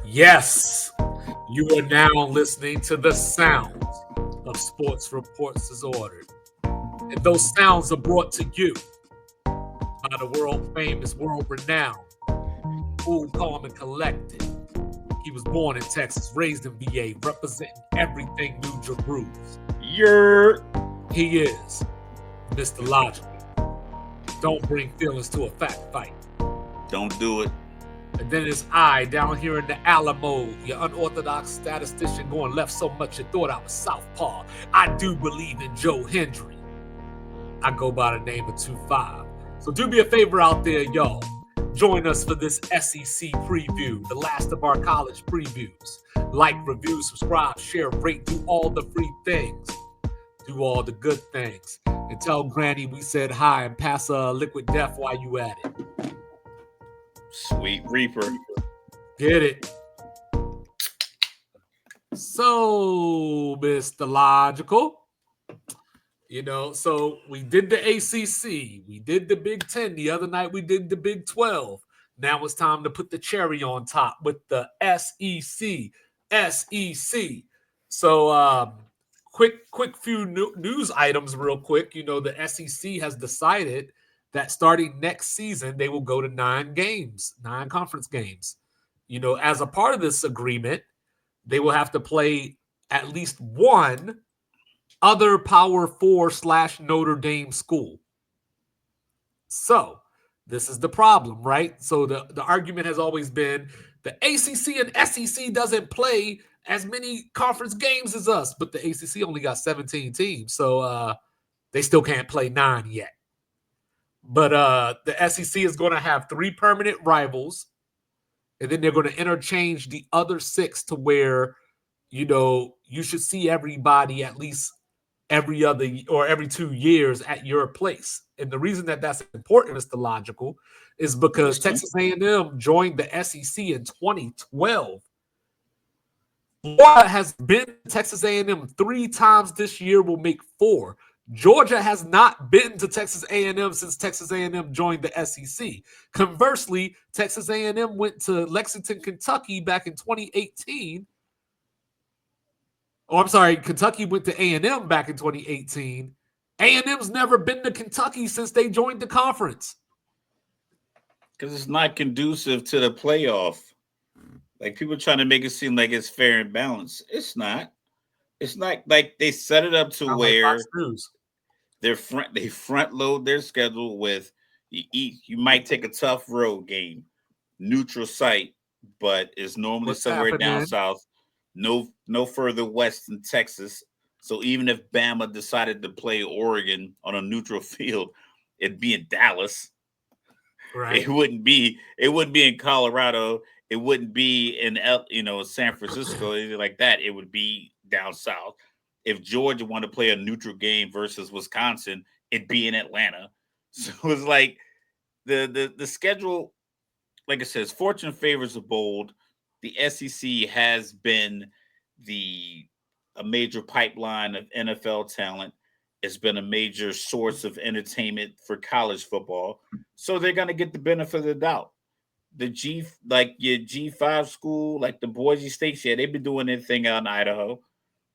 Yes, you are now listening to the sounds of Sports Reports as Ordered. And those sounds are brought to you by the world famous, world renowned, cool, calm, and collected. He was born in Texas, raised in VA, representing everything New Jerusalem. You're He is Mr. Logical. Don't bring feelings to a fact fight. don't do it. And then it's I down here in the Alamo, your unorthodox statistician going left so much you thought I was Southpaw. I do believe in Joe Hendry. I go by the name of 2-5. So do me a favor out there, y'all. Join us for this SEC preview, the last of our college previews. Like, review, subscribe, share, rate, do all the free things. Do all the good things. And tell Granny we said hi and pass a liquid death while you at it. Sweet Reaper. Get it. So, Mr. Logical, so we did the ACC, we did the Big Ten. The other night we did the Big 12. Now it's time to put the cherry on top with the SEC. So, quick few news items real quick. The SEC has decided that starting next season, they will go to 9 conference games. As a part of this agreement, they will have to play at least one other Power 4 / Notre Dame school. So this is the problem, right? So the argument has always been the ACC and SEC doesn't play as many conference games as us, but the ACC only got 17 teams, so they still can't play 9 yet. But the SEC is going to have 3 permanent rivals, and then they're going to interchange the other 6 to where, you should see everybody at least every other or every 2 years at your place. And the reason that that's important, Mr. Logical, is because Texas A&M joined the SEC in 2012. Florida has been to Texas A&M 3 times this year, will make 4. Georgia has not been to Texas A&M since Texas A&M joined the SEC. Conversely, Texas A&M went to Lexington, Kentucky back in 2018. Oh, I'm sorry, Kentucky went to A&M back in 2018. A&M's never been to Kentucky since they joined the conference. Because it's not conducive to the playoff. Like people trying to make it seem like it's fair and balanced. It's not. It's not like they set it up to Sound like where Fox News. they front load their schedule with you might take a tough road game, neutral site, but it's normally What's somewhere down happening? south, no further west than Texas. So even if Bama decided to play Oregon on a neutral field, it'd be in Dallas. Right. It wouldn't be in Colorado. It wouldn't be in San Francisco, anything like that. It would be down south. If Georgia wanted to play a neutral game versus Wisconsin, it'd be in Atlanta. So it's like the schedule, like I said, fortune favors the bold. The SEC has been the a major pipeline of NFL talent. It's been a major source of entertainment for college football. So they're gonna get the benefit of the doubt. The G like your G5 school, like the Boise State, yeah, they've been doing their thing out in Idaho,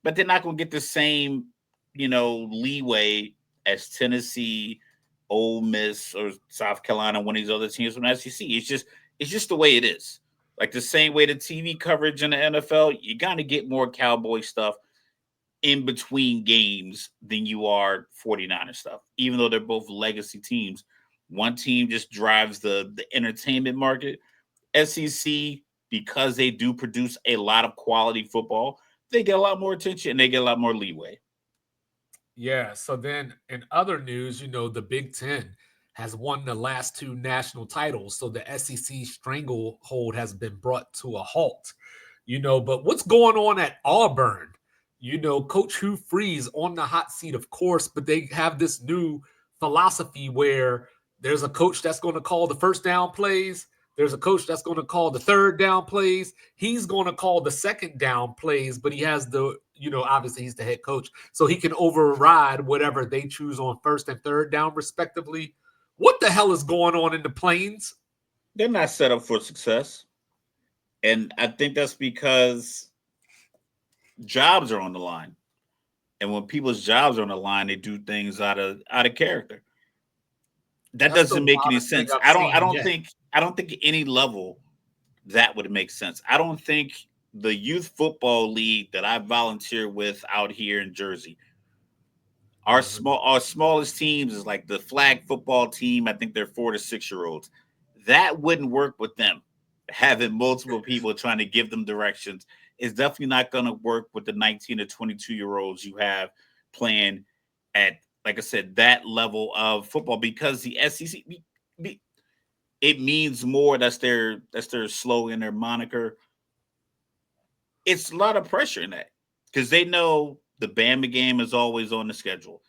but they're not gonna get the same, leeway as Tennessee, Ole Miss, or South Carolina, one of these other teams from the SEC. It's just the way it is. Like the same way the TV coverage in the NFL, you gotta get more cowboy stuff in between games than you are 49er stuff, even though they're both legacy teams. One team just drives the entertainment market. SEC, because they do produce a lot of quality football, they get a lot more attention and they get a lot more leeway. Yeah. So then in other news, the Big Ten has won the last 2 national titles. So the SEC stranglehold has been brought to a halt. But what's going on at Auburn? Coach Hugh Freeze on the hot seat, of course, but they have this new philosophy where there's a coach that's going to call the first down plays. There's a coach that's going to call the third down plays. He's going to call the second down plays, but he has obviously he's the head coach, so he can override whatever they choose on first and third down, respectively. What the hell is going on in the Plains? They're not set up for success. And I think that's because jobs are on the line. And when people's jobs are on the line, they do things out of character. That That's the doesn't make any wildest thing sense. I've I don't I seen don't yet. think I don't think any level that would make sense. I don't think the youth football league that I volunteer with out here in Jersey, Mhm. our smallest teams is like the flag football team. I think they're 4 to 6 year olds. That wouldn't work with them. Having multiple people trying to give them directions is definitely not going to work with the 19 to 22-year-olds you have playing at, like I said, that level of football, because the SEC, it means more. That's their slogan, their moniker. It's a lot of pressure in that because they know the Bama game is always on the schedule.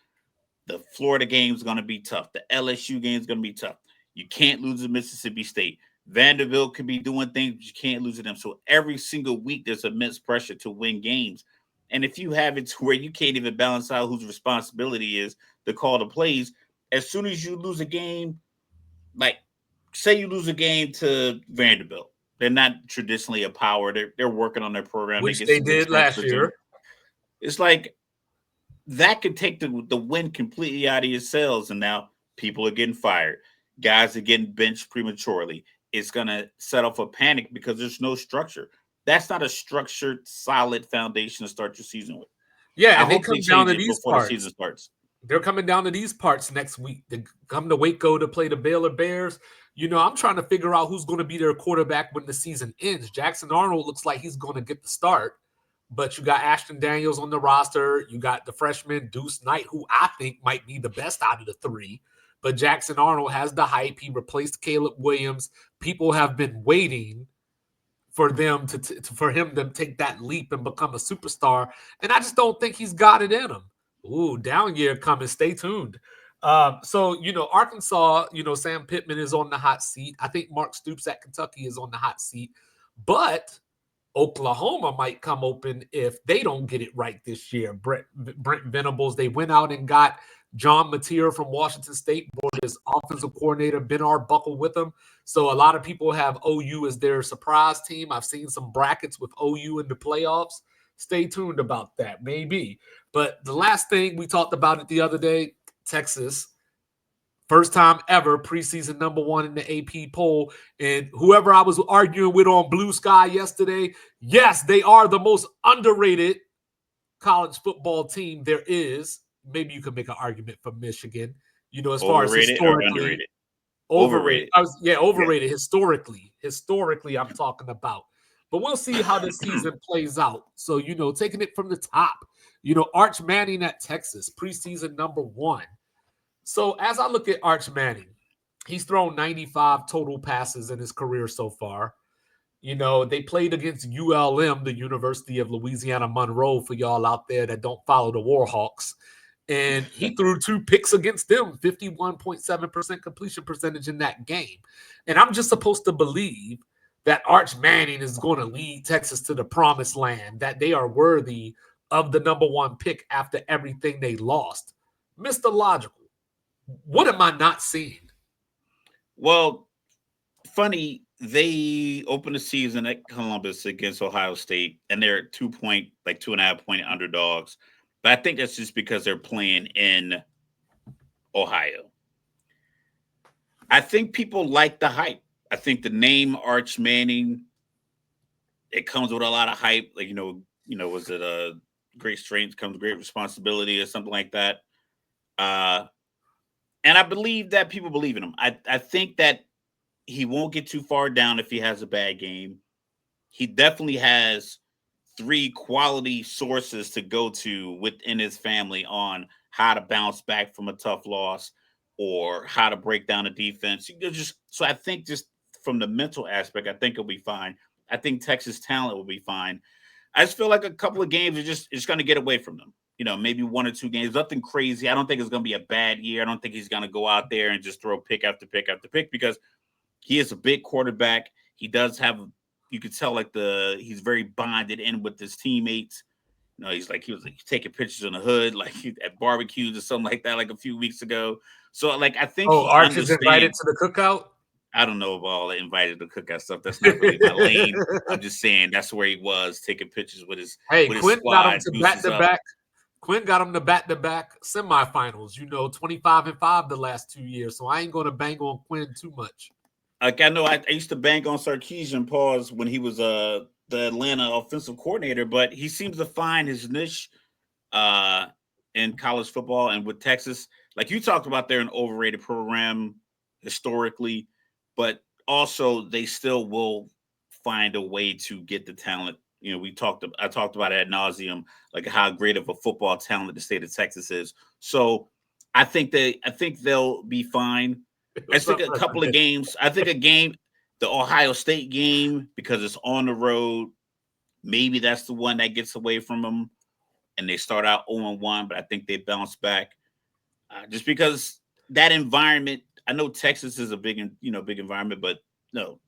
The Florida game is going to be tough. The LSU game is going to be tough. You can't lose to Mississippi State. Vanderbilt could be doing things, but you can't lose to them. So every single week, there's immense pressure to win games. And if you have it to where you can't even balance out whose responsibility is to call the plays, as soon as you lose a game, like say you lose a game to Vanderbilt, they're not traditionally a power. They're working on their program. They Which get they some good did last transfers. year. It's like that could take the win completely out of your sails, and now people are getting fired. Guys are getting benched prematurely. It's gonna set off a panic because there's no structure. That's not a structured, solid foundation to start your season with. Yeah, I and they hope they come down change to it these before the season parts. starts. They're coming down to these parts next week. They come to Waco to play the Baylor Bears. I'm trying to figure out who's going to be their quarterback when the season ends. Jackson Arnold looks like he's going to get the start, but you got Ashton Daniels on the roster. You got the freshman Deuce Knight, who I think might be the best out of the three. But Jackson Arnold has the hype. He replaced Caleb Williams. People have been waiting for them for him to take that leap and become a superstar. And I just don't think he's got it in him. Ooh, down year coming. Stay tuned. Arkansas, Sam Pittman is on the hot seat. I think Mark Stoops at Kentucky is on the hot seat. But Oklahoma might come open if they don't get it right this year. Brent Venables, they went out and got John Mateer from Washington State, brought his offensive coordinator, Ben Arbuckle, with him. So a lot of people have OU as their surprise team. I've seen some brackets with OU in the playoffs. Stay tuned about that, maybe. But the last thing we talked about it the other day, Texas. First time ever, preseason number one in the AP poll. And whoever I was arguing with on Blue Sky yesterday, yes, they are the most underrated college football team there is. Maybe you could make an argument for Michigan, as far as Overrated or historically. underrated? Overrated. Overrated. Yeah. Overrated historically. Historically, I'm talking about. But we'll see how this season plays out. So, taking it from the top, Arch Manning at Texas, preseason number one. So as I look at Arch Manning, he's thrown 95 total passes in his career so far. They played against ULM, the University of Louisiana Monroe, for y'all out there that don't follow the Warhawks. And he threw 2 picks against them, 51.7% completion percentage in that game. And I'm just supposed to believe that Arch Manning is going to lead Texas to the promised land, that they are worthy of the number one pick after everything they lost. Mr. Logical, what am I not seeing? Well, funny, they opened the season at Columbus against Ohio State, and they're 2 point, like 2.5 point underdogs. But I think that's just because they're playing in Ohio. I think people like the hype. I think the name Arch Manning, it comes with a lot of hype. Like, was it a great strength comes great responsibility or something like that? Uh, and I believe that people believe in him. I think that he won't get too far down if he has a bad game. He definitely has three quality sources to go to within his family on how to bounce back from a tough loss or how to break down a defense. So I think just from the mental aspect, I think it'll be fine. I think Texas talent will be fine. I just feel like a couple of games are just going to get away from them. Maybe 1 or 2 games, nothing crazy. I don't think it's going to be a bad year. I don't think he's going to go out there and just throw pick after pick after pick because he is a big quarterback. He does have, you could tell like he's very bonded in with his teammates. He was like taking pictures on the hood, like at barbecues or something like that, like a few weeks ago. So like I think Oh, he Arch is invited understands. to the cookout? I don't know about all the invited to cookout stuff. That's not really my lane. I'm just saying that's where he was taking pictures Hey, with his Quinn got him squad, to back juices to up. back. Quinn got him to back to back semifinals. 25-5 the last 2 years. So I ain't going to bang on Quinn too much. Like I know I used to bang on Sarkisian pause when he was the Atlanta offensive coordinator, but he seems to find his niche uh in college football and with Texas. Like you talked about, they're an overrated program historically, but also they still will find a way to get the talent. You know, I talked about it ad nauseum, like how great of a football talent the state of Texas is. So I think they'll be fine. It I was think a couple of unprecedented. games. I think a game, the Ohio State game, because it's on the road. Maybe that's the one that gets away from them, and they start out 0-1. But I think they bounce back just because that environment. I know Texas is a big environment, but no,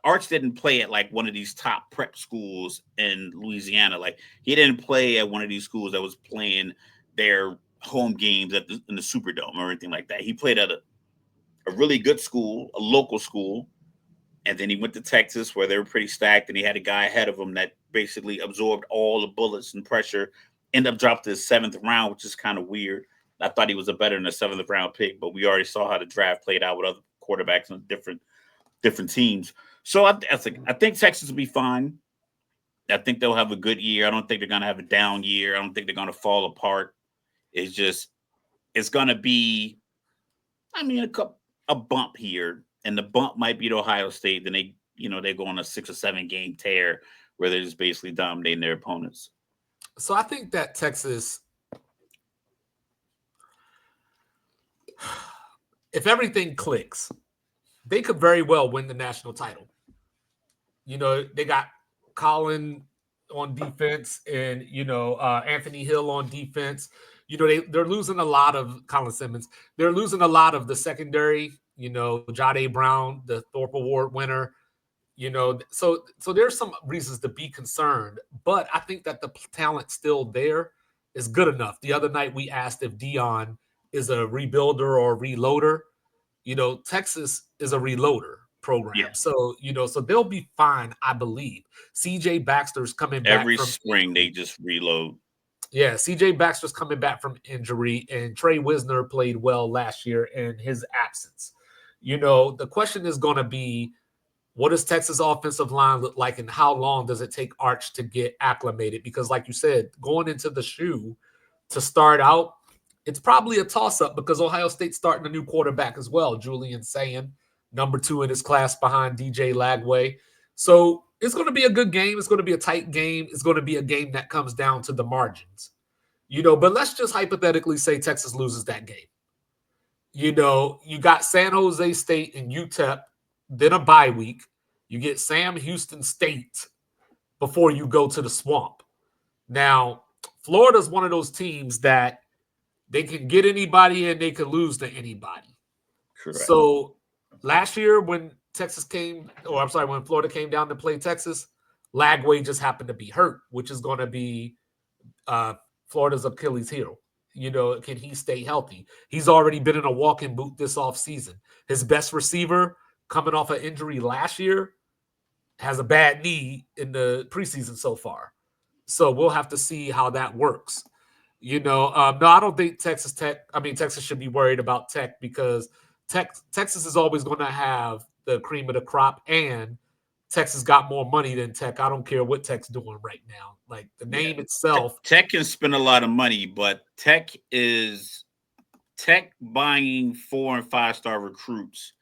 Arch didn't play at like one of these top prep schools in Louisiana. Like he didn't play at one of these schools that was playing their home games in the Superdome or anything like that. He played at a really good school, a local school, and then he went to Texas where they were pretty stacked, and he had a guy ahead of him that basically absorbed all the bullets and pressure. Ended up dropped to his seventh round, which is kind of weird. I thought he was a better than a seventh round pick, but we already saw how the draft played out with other quarterbacks on different teams. So I think Texas will be fine. I think they'll have a good year. I don't think they're going to have a down year. I don't think they're going to fall apart. It's just it's going to be, I mean, a bump here, and the bump might be to Ohio State. Then they go on a 6 or 7 game tear where they're just basically dominating their opponents. So I think that Texas, if everything clicks, they could very well win the national title. They got Colin on defense and, Anthony Hill on defense. They're losing a lot of Colin Simmons. They're losing a lot of the secondary, Jade Brown, the Thorpe Award winner. So there's some reasons to be concerned, but I think that the talent still there is good enough. The other night we asked if Dion is a rebuilder or a reloader. Texas is a reloader program. Yeah. So they'll be fine, I believe. CJ Baxter's coming back Every from spring they injury. just reload. Yeah, CJ Baxter's coming back from injury, and Trey Wisner played well last year in his absence. The question is going to be, what does Texas offensive line look like, and how long does it take Arch to get acclimated? Because, like you said, going into the shoe to start out, it's probably a toss-up because Ohio State's starting a new quarterback as well, Julian Sayin, number 2 in his class behind DJ Lagway. So it's going to be a good game. It's going to be a tight game. It's going to be a game that comes down to the margins. But let's just hypothetically say Texas loses that game. You got San Jose State and UTEP, then a bye week. You get Sam Houston State before you go to the Swamp. Now, Florida's one of those teams that they can get anybody and they can lose to anybody. Correct. So last year when when Florida came down to play Texas, Lagway just happened to be hurt, which is going to be Florida's Achilles heel. Can he stay healthy? He's already been in a walking boot this offseason. His best receiver coming off an injury last year has a bad knee in the preseason so far. So we'll have to see how that works. No, I don't think Texas should be worried about Tech because Texas is always going to have the cream of the crop, and Texas got more money than Tech. I don't care what Tech's doing right now. Like the name itself. Tech can spend a lot of money, but Tech buying 4 and 5 star recruits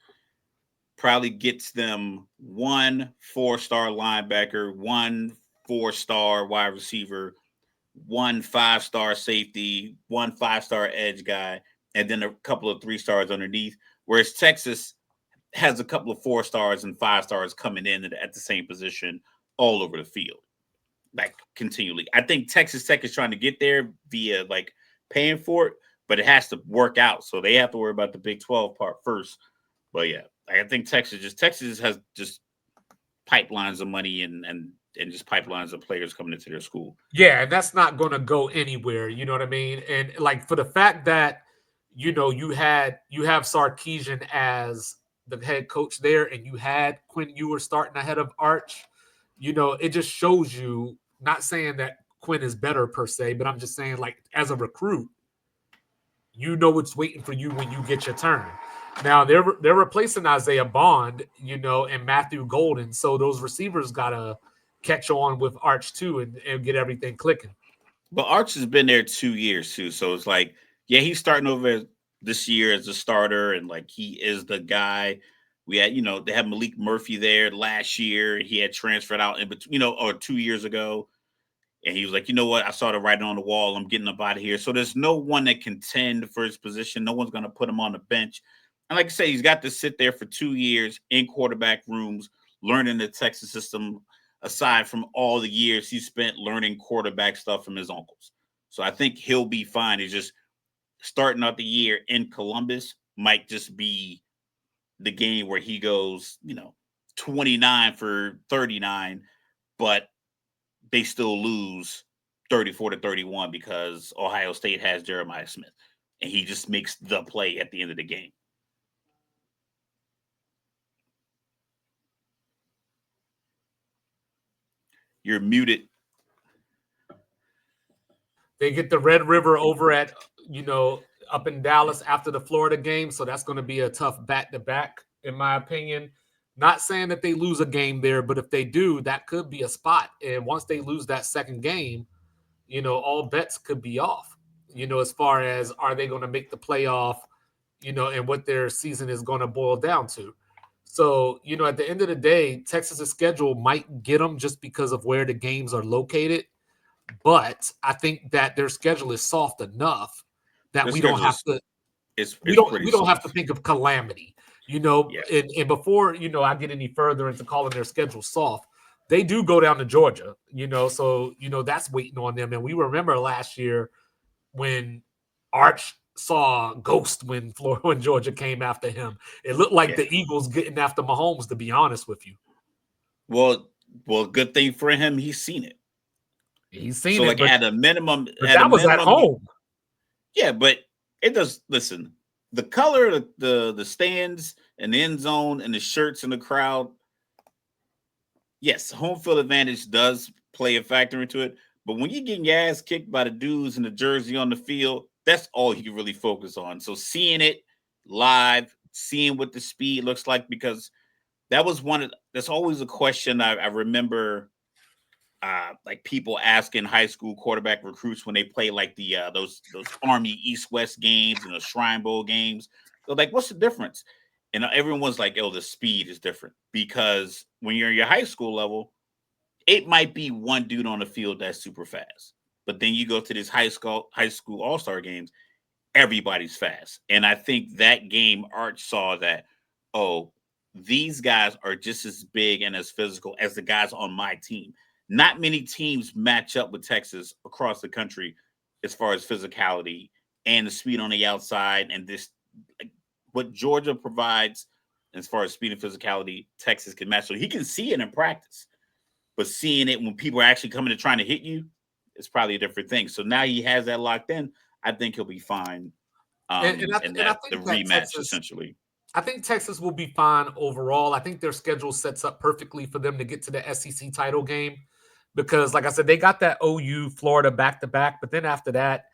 probably gets them 1 4-star linebacker, 1 4-star wide receiver, 1 5-star safety, 1 5-star edge guy, and then a couple of 3 stars underneath. Whereas Texas has a couple of 4 stars and 5 stars coming in at the same position all over the field, like continually. I think Texas Tech is trying to get there via like paying for it, but it has to work out. So they have to worry about the Big 12 part first. But yeah, I think Texas has just pipelines of money and just pipelines of players coming into their school. Yeah, and that's not going to go anywhere. You know what I mean? And like for the fact that you have Sarkisian as the head coach there, and you had Quinn Ewers starting ahead of Arch, it just shows you, not saying that Quinn is better per se, but I'm just saying, like, as a recruit, what's waiting for you when you get your turn. Now they're replacing Isaiah Bond, and Matthew Golden, so those receivers gotta catch on with Arch too and get everything clicking. But Arch has been there 2 years too, so it's like, yeah, he's starting over this year as a starter, and like he is the guy. We had, they had Malik Murphy there last year. He had transferred out in between, or 2 years ago, and he was like, you know what, I saw the writing on the wall. I'm getting up out of here. So there's no one that contend for his position. No one's going to put him on the bench. And like I say, he's got to sit there for 2 years in quarterback rooms, learning the Texas system, aside from all the years he spent learning quarterback stuff from his uncles. So I think he'll be fine. It's just starting out the year in Columbus might just be the game where he goes, 29 for 39, but they still lose 34-31 because Ohio State has Jeremiah Smith, and he just makes the play at the end of the game. You're muted. They get the Red River over at, up in Dallas after the Florida game. So that's going to be a tough back-to-back, in my opinion. Not saying that they lose a game there, but if they do, that could be a spot. And once they lose that second game, all bets could be off, as far as are they going to make the playoff, and what their season is going to boil down to. So, at the end of the day, Texas's schedule might get them just because of where the games are located. But I think that their schedule is soft enough that Their we don't schedule have to is we don't pretty we don't have soft. to think of calamity, Yeah. and before I get any further into calling their schedule soft, they do go down to Georgia, so that's waiting on them. And we remember last year when Arch saw Ghost when Georgia came after him. It looked like Yeah. the Eagles getting after Mahomes, to be honest with you. Well, good thing for him, he's seen it. He's seen So it, like but at a minimum, that was at home. Yeah, but it does. Listen, the color, the stands and the end zone and the shirts and the crowd. Yes, home field advantage does play a factor into it. But when you're getting your ass kicked by the dudes in the jersey on the field, that's all you can really focus on. So seeing it live, seeing what the speed looks like, because that was that's always a question I remember. Like people asking high school quarterback recruits when they play like the those Army East West games and the Shrine Bowl games. They're like, "What's the difference?" And everyone's like, "Oh, the speed is different." Because when you're in your high school level, it might be one dude on the field that's super fast, but then you go to these high school all star games, everybody's fast. And I think that game Arch saw that, oh, these guys are just as big and as physical as the guys on my team. Not many teams match up with Texas across the country as far as physicality and the speed on the outside, and this, like, what Georgia provides as far as speed and physicality, Texas can match. So he can see it in practice, but seeing it when people are actually coming to trying to hit you, it's probably a different thing. So now he has that locked in. I think he'll be fine. And I The think that rematch essentially. I think Texas will be fine overall. I think their schedule sets up perfectly for them to get to the SEC title game because, like I said, they got that OU Florida back to back. But then after that,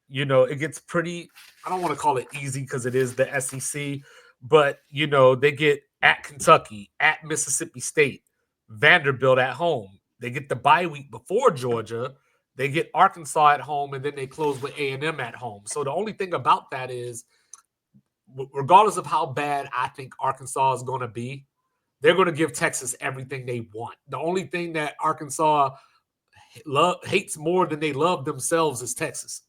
it gets pretty, I don't want to call it easy because it is the SEC, but, they get at Kentucky, at Mississippi State, Vanderbilt at home. They get the bye week before Georgia. They get Arkansas at home, and then they close with A&M at home. So the only thing about that is, regardless of how bad I think Arkansas is going to be, they're going to give Texas everything they want. The only thing that Arkansas hates more than they love themselves is Texas.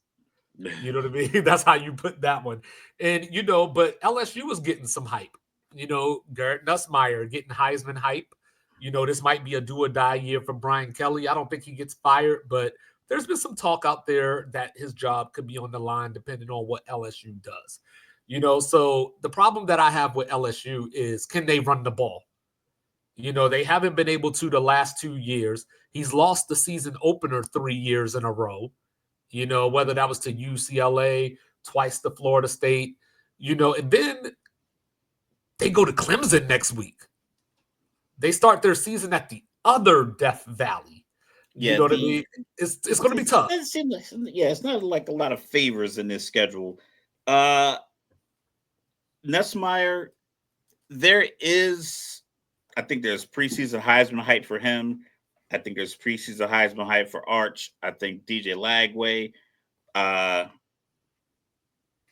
You know what I mean? That's how you put that one. And, but LSU is getting some hype. Garrett Nussmeier getting Heisman hype. This might be a do or die year for Brian Kelly. I don't think he gets fired, but there's been some talk out there that his job could be on the line depending on what LSU does. So the problem that I have with LSU is, can they run the ball? They haven't been able to the last 2 years. He's lost the season opener 3 years in a row. Whether that was to UCLA, twice to Florida State, and then They go to Clemson next week. They start their season at the other Death Valley. You Yeah, know what I mean? It's going to be tough. it seems like, yeah, it's not like a lot of favors in this schedule. Uh Nussmeier, there is, I think there's preseason Heisman hype for him. I think there's preseason Heisman hype for Arch. I think DJ Lagway, uh,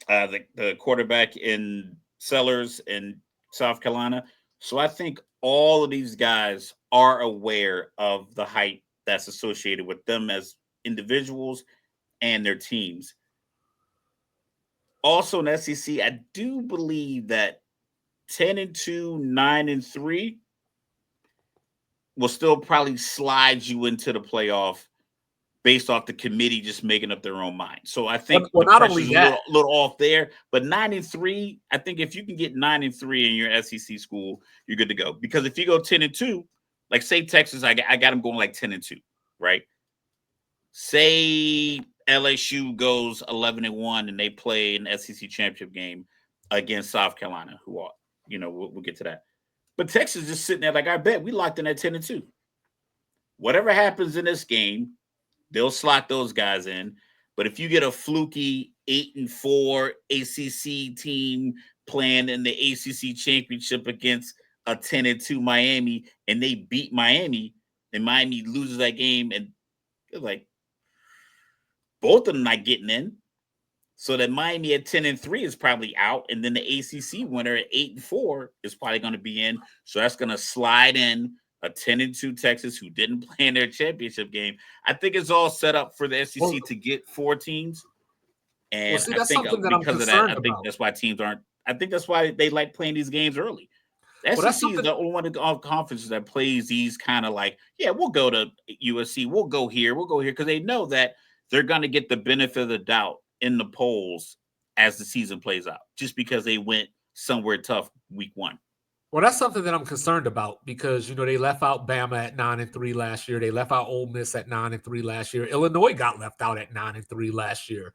the quarterback in Sellers in South Carolina. So I think all of these guys are aware of the hype that's associated with them as individuals and their teams. Also in SEC, I do believe that 10-2, 9-3 will still probably slide you into the playoff based off the committee just making up their own mind. So I think Well, the not only pressure's a that, little off there. But 9-3, I think if you can get 9-3 in your SEC school, you're good to go. Because if you go 10-2, like say Texas, I got them going like 10-2, right? Say LSU goes 11-1 and they play an SEC championship game against South Carolina, who are, we'll get to that. But Texas is just sitting there like, I bet we locked in at 10-2. Whatever happens in this game, they'll slot those guys in. But if you get a fluky 8-4 ACC team playing in the ACC championship against a 10-2 Miami, and they beat Miami, and Miami loses that game, and they're like, both of them not getting in. So that Miami at 10-3 is probably out, and then the ACC winner at 8-4 is probably going to be in. So that's going to slide in a 10-2 Texas who didn't play in their championship game. I think it's all set up for the SEC to get 4 teams, and see, I that's think something that I'm because of that, concerned I think about. that's why teams aren't. I think that's why they like playing these games early. The Well, that's SEC is something. the only one of the conferences that plays these kind of like, yeah, we'll go to USC, we'll go here, because they know that they're going to get the benefit of the doubt in the polls as the season plays out, just because they went somewhere tough week 1. Well, that's something that I'm concerned about because they left out Bama at 9-3 last year. They left out Ole Miss at 9-3 last year. Illinois got left out at 9-3 last year.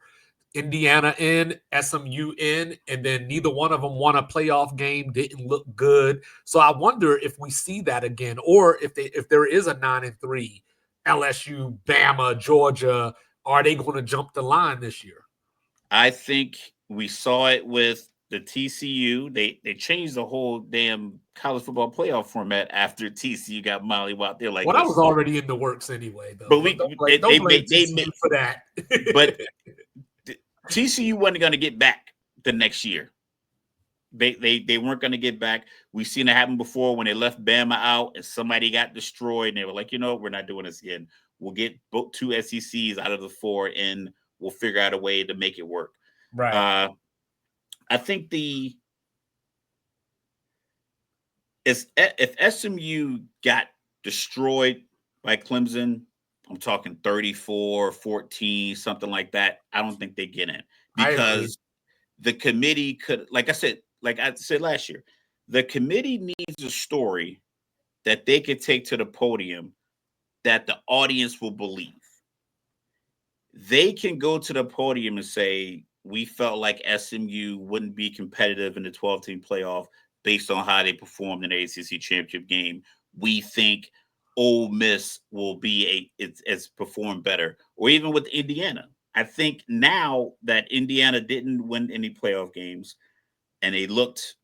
Indiana in, SMU in, and then neither one of them won a playoff game. Didn't look good. So I wonder if we see that again, or if there is a 9-3 LSU, Bama, Georgia, are they going to jump the line this year? I think we saw it with the TCU. They changed the whole damn college football playoff format after TCU got mollywopped. They're like, Well, that was listen, already in the works anyway, though. but Don't blame TCU for that. But TCU wasn't going to get back the next year. They weren't going to get back. We've seen it happen before when they left Bama out and somebody got destroyed, and they were like, we're not doing this again. We'll get both 2 SECs out of the 4, and we'll figure out a way to make it work. Right. I think if SMU got destroyed by Clemson, I'm talking 34-14, something like that, I don't think they get in because the committee could, like I said last year, the committee needs a story that they could take to the podium that the audience will believe. They can go to the podium and say, we felt like SMU wouldn't be competitive in the 12-team playoff based on how they performed in the ACC championship game. We think Ole Miss will be it's performed better, or even with Indiana. I think now that Indiana didn't win any playoff games and they looked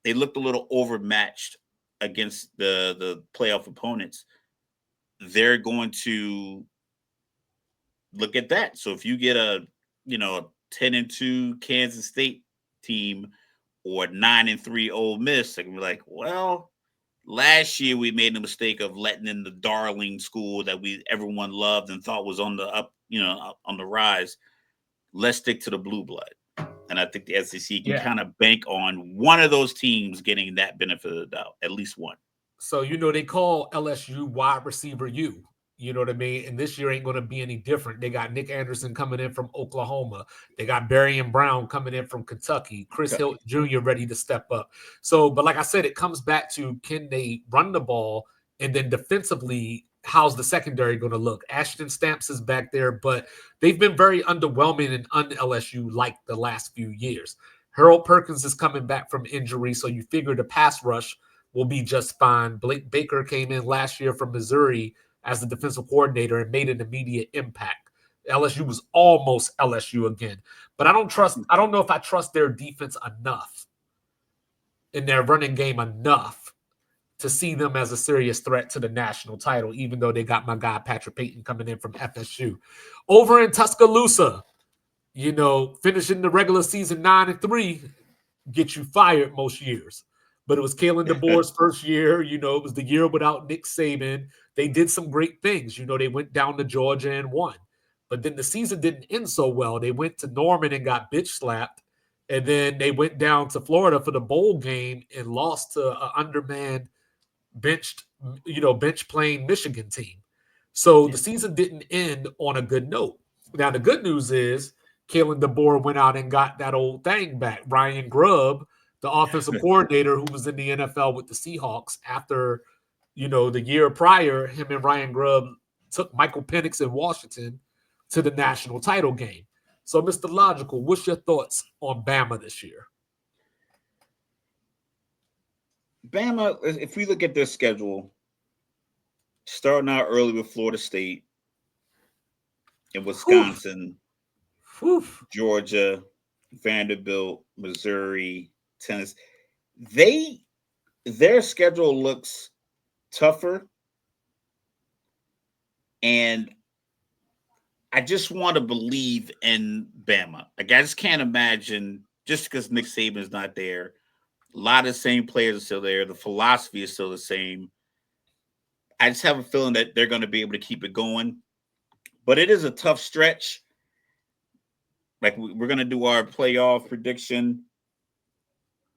a little overmatched against the playoff opponents, they're going to look at that. So if you get a 10-2 Kansas State team or 9-3 Ole Miss, they can be like, well, last year we made the mistake of letting in the darling school that everyone loved and thought was on the up, on the rise. Let's stick to the blue blood. And I think the SEC can kind of bank on one of those teams getting that benefit of the doubt, at least one. So, they call LSU wide receiver U. You know what I mean? And this year ain't going to be any different. They got Nick Anderson coming in from Oklahoma. They got Berrien Brown coming in from Kentucky. Chris Hilton Jr. ready to step up. So, but like I said, it comes back to, can they run the ball? And then defensively, how's the secondary going to look? Ashton Stamps is back there, but they've been very underwhelming and un-LSU like the last few years. Harold Perkins is coming back from injury, so you figure the pass rush will be just fine. Blake Baker came in last year from Missouri as the defensive coordinator and made an immediate impact. LSU was almost LSU again. But I don't know if I trust their defense enough in their running game enough to see them as a serious threat to the national title, even though they got my guy Patrick Payton coming in from FSU. Over in Tuscaloosa, finishing the regular season 9-3 get you fired most years. But it was Kalen DeBoer's first year. It was the year without Nick Saban. They did some great things. They went down to Georgia and won. But then the season didn't end so well. They went to Norman and got bitch slapped. And then they went down to Florida for the bowl game and lost to an undermanned bench playing Michigan team. So the season didn't end on a good note. Now, the good news is Kalen DeBoer went out and got that old thing back. Ryan Grubb, the offensive coordinator who was in the NFL with the Seahawks after, the year prior, him and Ryan Grubb took Michael Penix in Washington to the national title game. So, Mr. Logical, what's your thoughts on Bama this year? Bama, if we look at their schedule, starting out early with Florida State and Wisconsin, Georgia, Vanderbilt, Missouri, Tennessee, their schedule looks tougher. And I just want to believe in Bama. Like, I just can't imagine, just because Nick Saban's not there, a lot of the same players are still there. The philosophy is still the same. I just have a feeling that they're going to be able to keep it going. But it is a tough stretch. Like, we're going to do our playoff prediction.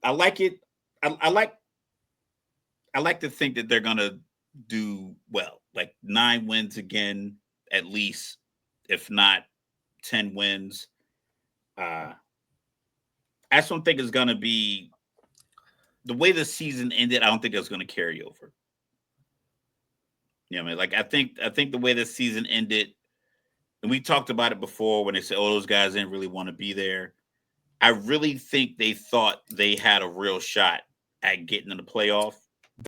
I like it. I like to think that they're going to do well. Like 9 wins again, at least, if not 10 wins. I just don't think it's going to be the way the season ended. I don't think it's going to carry over. I mean, like I think the way the season ended, and we talked about it before when they said, "Oh, those guys didn't really want to be there." I really think they thought they had a real shot at getting in the playoff.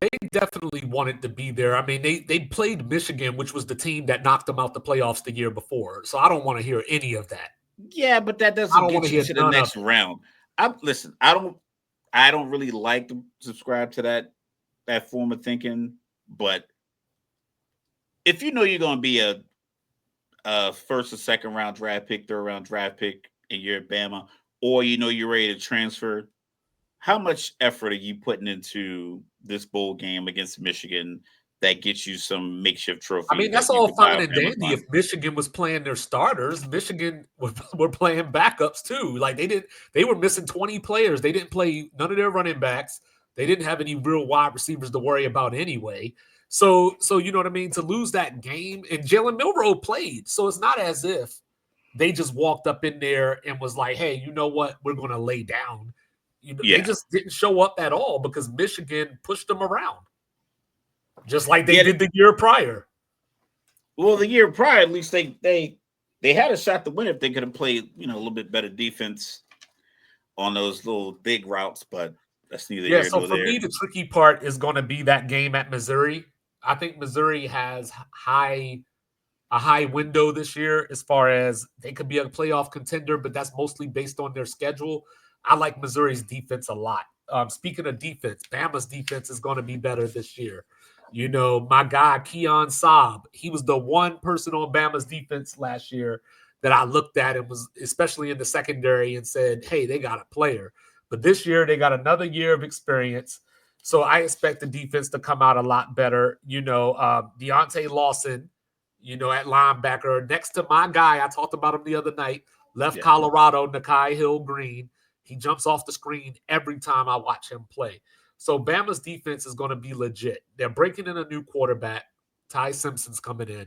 They definitely wanted to be there. I mean, they played Michigan, which was the team that knocked them out the playoffs the year before. So I don't want to hear any of that. Yeah, but that doesn't get you to the next round. Listen, I don't really like to subscribe to that form of thinking, but if you know you're going to be a first or second round draft pick, third round draft pick, and you're at Bama, or you're ready to transfer, how much effort are you putting into this bowl game against Michigan that gets you some makeshift trophy? I mean, that's all fine and dandy if Michigan was playing their starters. Michigan were playing backups too. Like they were missing 20 players. They didn't play none of their running backs. They didn't have any real wide receivers to worry about anyway. So you know what I mean? To lose that game, and Jalen Milroe played. So it's not as if they just walked up in there and was like, hey, you know what? We're going to lay down. They just didn't show up at all because Michigan pushed them around. Just like they did the year prior. Well, the year prior, at least they had a shot to win if they could have played, a little bit better defense on those little big routes, but that's neither here nor there. So for me, the tricky part is going to be that game at Missouri. I think Missouri has a high window this year as far as they could be a playoff contender, but that's mostly based on their schedule. I like Missouri's defense a lot. Speaking of defense, Bama's defense is going to be better this year. My guy, Keon Saab, he was the one person on Bama's defense last year that I looked at and was, especially in the secondary, and said, hey, they got a player. But this year, they got another year of experience. So I expect the defense to come out a lot better. Deontay Lawson, at linebacker, next to my guy, I talked about him the other night, left Colorado, Nakai Hill-Green. He jumps off the screen every time I watch him play. So Bama's defense is going to be legit. They're breaking in a new quarterback. Ty Simpson's coming in.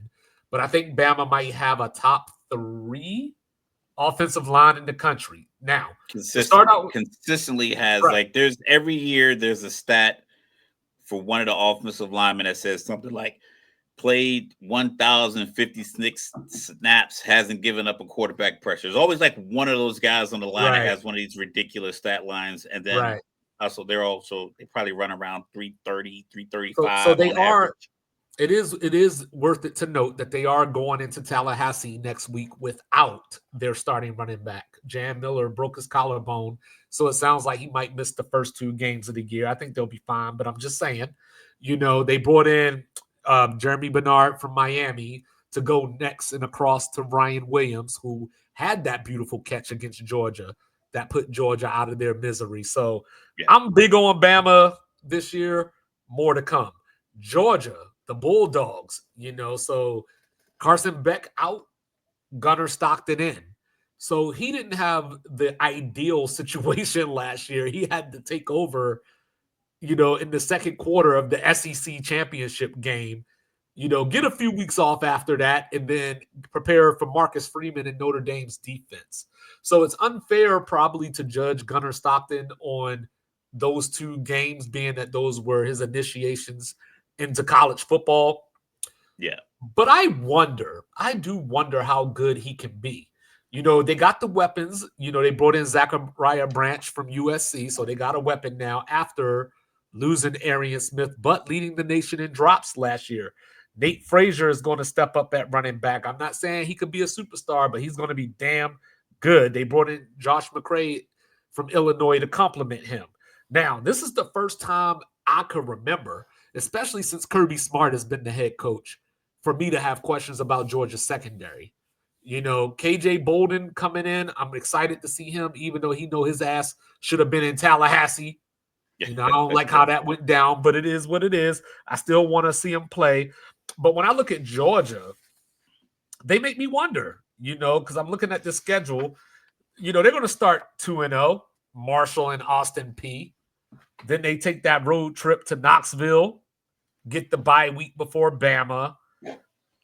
But I think Bama might have a top 3 offensive line in the country. Now, consistently has, like, there's every year there's a stat for one of the offensive linemen that says something like played 1,056 snaps, hasn't given up a quarterback pressure. There's always like one of those guys on the line that Right. has one of these ridiculous stat lines. And then Right. also they probably run around 330, So 335 they on are. average. It is worth it to note that they are going into Tallahassee next week without their starting running back. Jan Miller broke his collarbone, so it sounds like he might miss the first 2 games of the year. I think they'll be fine, but I'm just saying, they brought in Jeremy Bernard from Miami to go next and across to Ryan Williams, who had that beautiful catch against Georgia that put Georgia out of their misery. So Yeah. I'm big on Bama this year. More to come. Georgia, the Bulldogs, so Carson Beck out, Gunnar Stockton in. So he didn't have the ideal situation last year. He had to take over, in the second quarter of the SEC championship game, get a few weeks off after that and then prepare for Marcus Freeman and Notre Dame's defense. So it's unfair probably to judge Gunnar Stockton on those 2 games, being that those were his initiations into college football. Yeah. But I do wonder how good he can be. They got the weapons. They brought in Zachariah Branch from USC, so they got a weapon now after losing Arian Smith, but leading the nation in drops last year. Nate Frazier is going to step up at running back. I'm not saying he could be a superstar, but he's going to be damn good. They brought in Josh McCray from Illinois to complement him. Now, this is the first time I could remember, especially since Kirby Smart has been the head coach, for me to have questions about Georgia's secondary. KJ Bolden coming in. I'm excited to see him, even though he know his ass should have been in Tallahassee. I don't like how that went down, but it is what it is. I still want to see him play. But when I look at Georgia, they make me wonder, because I'm looking at the schedule. They're going to start 2-0, Marshall and Austin P. Then they take that road trip to Knoxville, get the bye week before Bama.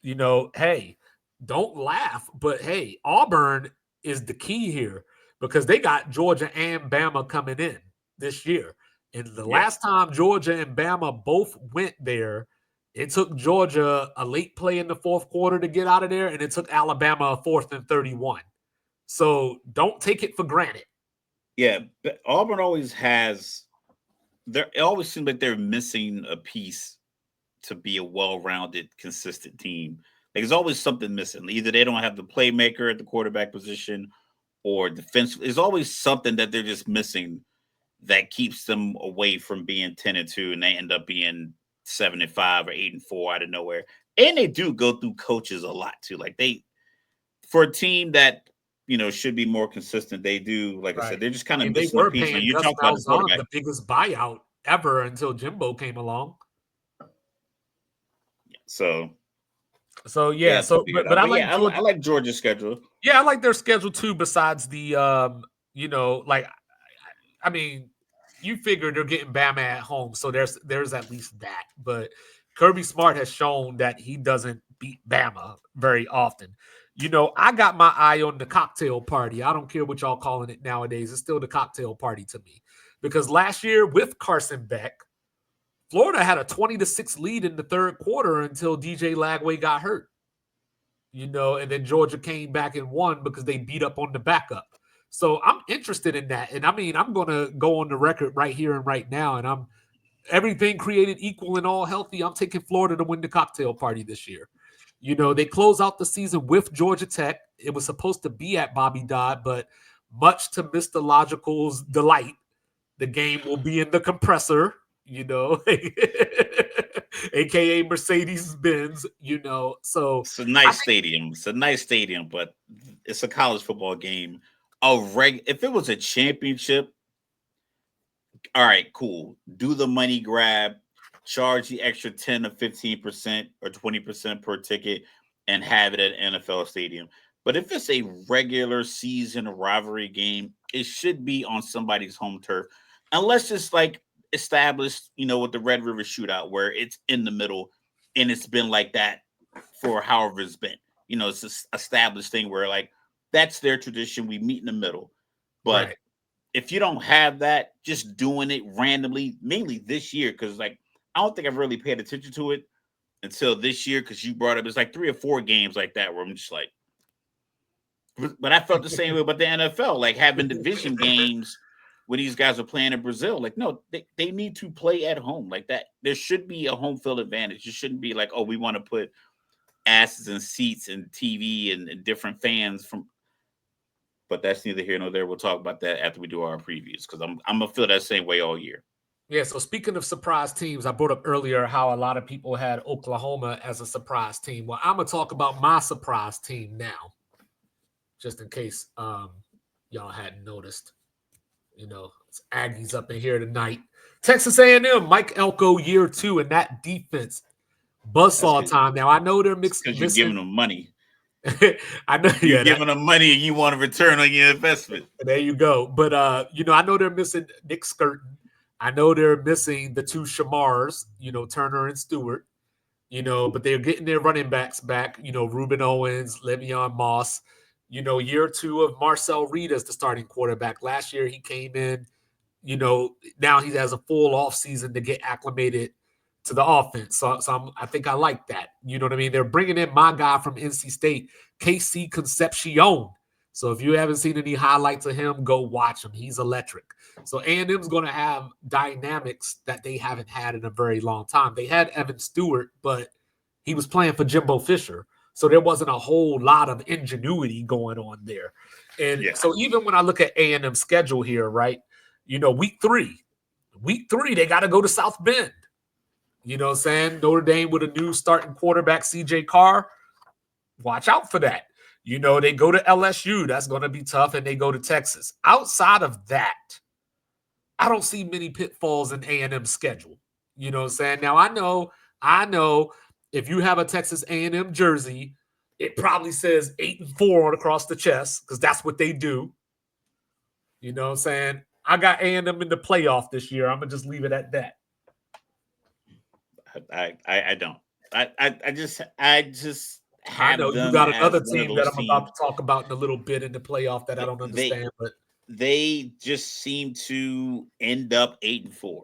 Hey, don't laugh, but hey, Auburn is the key here because they got Georgia and Bama coming in this year. And the Yeah. last time Georgia and Bama both went there, it took Georgia a late play in the fourth quarter to get out of there, and it took Alabama a 4th and 31. So don't take it for granted. Yeah. But Auburn always has, it always seems like they're missing a piece to be a well-rounded, consistent team. Like there's always something missing. Either they don't have the playmaker at the quarterback position or defense. There's always something that they're just missing that keeps them away from being 10-2, and they end up being 7-5 or 8-4 out of nowhere. And they do go through coaches a lot too. Like for a team that should be more consistent, they do. Like I said, Right. they're just I kind of mean, they missing a were piece. When paying you Gus talk about the Malzahn quarterback, the biggest buyout ever until Jimbo came along. so they Yeah, have to figure it but out. I But like yeah, I Georgia. like Georgia's schedule. Yeah, I like their schedule too. Besides the, like, I mean, you figure they're getting Bama at home, so there's at least that. But Kirby Smart has shown that he doesn't beat Bama very often. I got my eye on the cocktail party. I don't care what y'all calling it nowadays. It's still the cocktail party to me because last year with Carson Beck, Florida had a 20-6 lead in the third quarter until DJ Lagway got hurt. And then Georgia came back and won because they beat up on the backup. So I'm interested in that. And I mean, I'm going to go on the record right here and right now. And I'm everything created equal and all healthy. I'm taking Florida to win the cocktail party this year. They close out the season with Georgia Tech. It was supposed to be at Bobby Dodd, but much to Mr. Logical's delight, the game will be in the compressor, aka Mercedes Benz, So It's a nice stadium. It's a nice stadium, but it's a college football game. If it was a championship, all right, cool. Do the money grab, charge the extra 10 or 15% or 20% per ticket, and have it at NFL stadium. But if it's a regular season rivalry game, it should be on somebody's home turf, unless it's like established, with the Red River Shootout where it's in the middle, and it's been like that for however it's been. It's this established thing where like that's their tradition. We meet in the middle, but right. if you don't have that, just doing it randomly, mainly this year, because like I don't think I've really paid attention to it until this year because you brought up it's like 3 or 4 games like that where I'm just like, but I felt the same way about the NFL, like having division games when these guys are playing in Brazil. Like, no, they need to play at home like that. There should be a home field advantage. It shouldn't be like, oh, we want to put asses and seats and TV and different fans from. But that's neither here nor there. We'll talk about that after we do our previews because I'm gonna feel that same way all year. Yeah, so speaking of surprise teams, I brought up earlier how a lot of people had Oklahoma as a surprise team. Well, I'm going to talk about my surprise team now, just in case y'all hadn't noticed. It's Aggies up in here tonight. Texas A&M, Mike Elko, year 2, and that defense. Buzzsaw time. Now, I know they're because you're missing. giving them money. I know you're giving them money and you want a return on your investment. There you go. But, I know they're missing Nick Skirton. I know they're missing the 2 Shamars, Turner and Stewart, but they're getting their running backs back, Reuben Owens, Le'Veon Moss, year 2 of Marcel Reed as the starting quarterback. Last year he came in, now he has a full off season to get acclimated to the offense. So I think I like that. You know what I mean? They're bringing in my guy from NC State, KC Concepcion. So if you haven't seen any highlights of him, go watch him. He's electric. So A&M's going to have dynamics that they haven't had in a very long time. They had Evan Stewart, but he was playing for Jimbo Fisher. So there wasn't a whole lot of ingenuity going on there. And so even when I look at A&M's schedule here, right, week three, they got to go to South Bend. You know what I'm saying? Notre Dame with a new starting quarterback, CJ Carr. Watch out for that. They go to LSU. That's going to be tough. And they go to Texas. Outside of that, I don't see many pitfalls in A&M's schedule. You know what I'm saying? Now, I know if you have a Texas A&M jersey, it probably says 8-4 on across the chest because that's what they do. You know what I'm saying? I got A&M in the playoff this year. I'm going to just leave it at that. I don't. I know you got another team that I'm about to talk about in a little bit in the playoff that I don't understand, but they just seem to end up 8-4.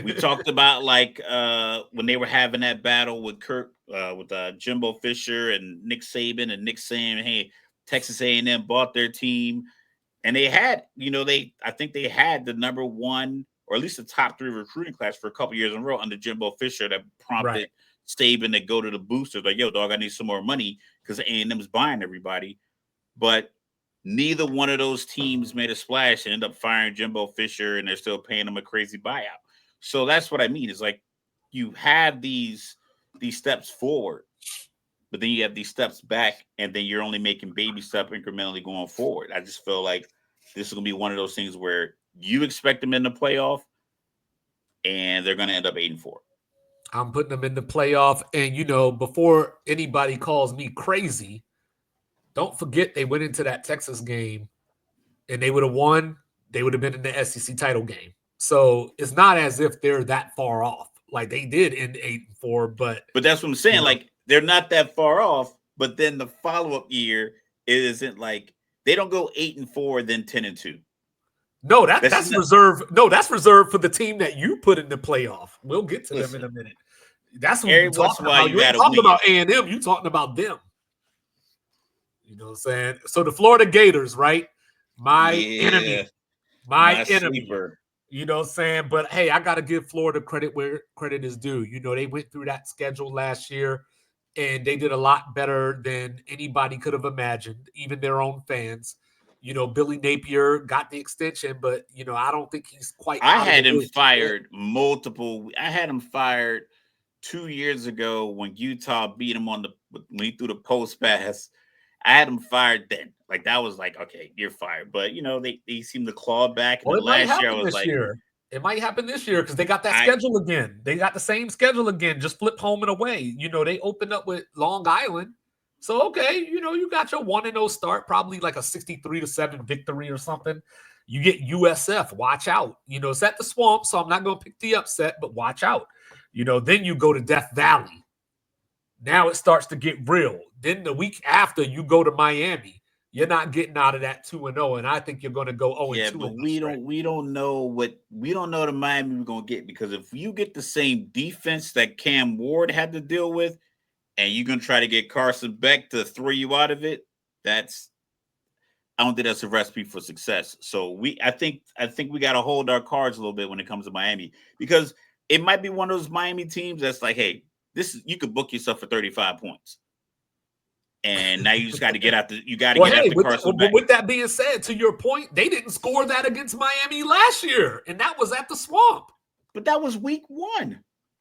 We talked about when they were having that battle with Jimbo Fisher and Nick Saban, and Nick saying, "Hey, Texas A&M bought their team," and they had, I think they had the number 1 or at least the top 3 recruiting class for a couple years in a row under Jimbo Fisher that prompted Saban to go to the boosters like, yo, dog, I need some more money because A&M's buying everybody. But neither one of those teams made a splash and ended up firing Jimbo Fisher, and they're still paying him a crazy buyout. So that's what I mean. Is like you have these steps forward, but then you have these steps back, and then you're only making baby step incrementally going forward. I just feel like this is going to be one of those things where you expect them in the playoff, and they're going to end up 8-4. I'm putting them in the playoff. And, before anybody calls me crazy, don't forget they went into that Texas game and they would have won. They would have been in the SEC title game. So it's not as if they're that far off. Like they did in 8-4, but that's what I'm saying. Like they're not that far off, but then the follow-up year isn't like they don't go 8-4, then 10-2. No, that's reserved. No, that's reserved for the team that you put in the playoff. We'll get to them in a minute. That's what you're talking about. You're talking about A&M. You're talking about them. You know what I'm saying? So the Florida Gators, right? My enemy. My enemy. Sleeper. You know what I'm saying? But, hey, I got to give Florida credit where credit is due. They went through that schedule last year, and they did a lot better than anybody could have imagined, even their own fans. Billy Napier got the extension, but, I don't think he's quite. I had him fired I had him fired 2 years ago when Utah beat him when he threw the post pass. I had him fired then. Like that was like, okay, you're fired. But they seem to claw back. And last year I was like, it might happen this year because they got that schedule again. They got the same schedule again, just flip home and away. They opened up with Long Island. So, okay, you got your 1-0 start, probably like a 63-7 victory or something. You get USF, watch out. It's at the Swamp, so I'm not going to pick the upset, but watch out. Then you go to Death Valley. Now it starts to get real. Then the week after, you go to Miami. you're not getting out of that 2-0, and I think you're going to go Yeah, 0-2 but in the we stretch. don't we don't know we don't know the Miami we're gonna get, because if you get the same defense that Cam Ward had to deal with, and you're gonna try to get Carson Beck to throw you out of it, that's I don't think that's a recipe for success. So I think we gotta hold our cards a little bit when it comes to Miami, because it might be one of those Miami teams that's like, hey, you could book yourself for 35 points. And now you just got to get out you got to Well, get hey, after Carson Beck. with that being said, to your point, they didn't score that against Miami last year, and that was at the Swamp. But that was week 1. I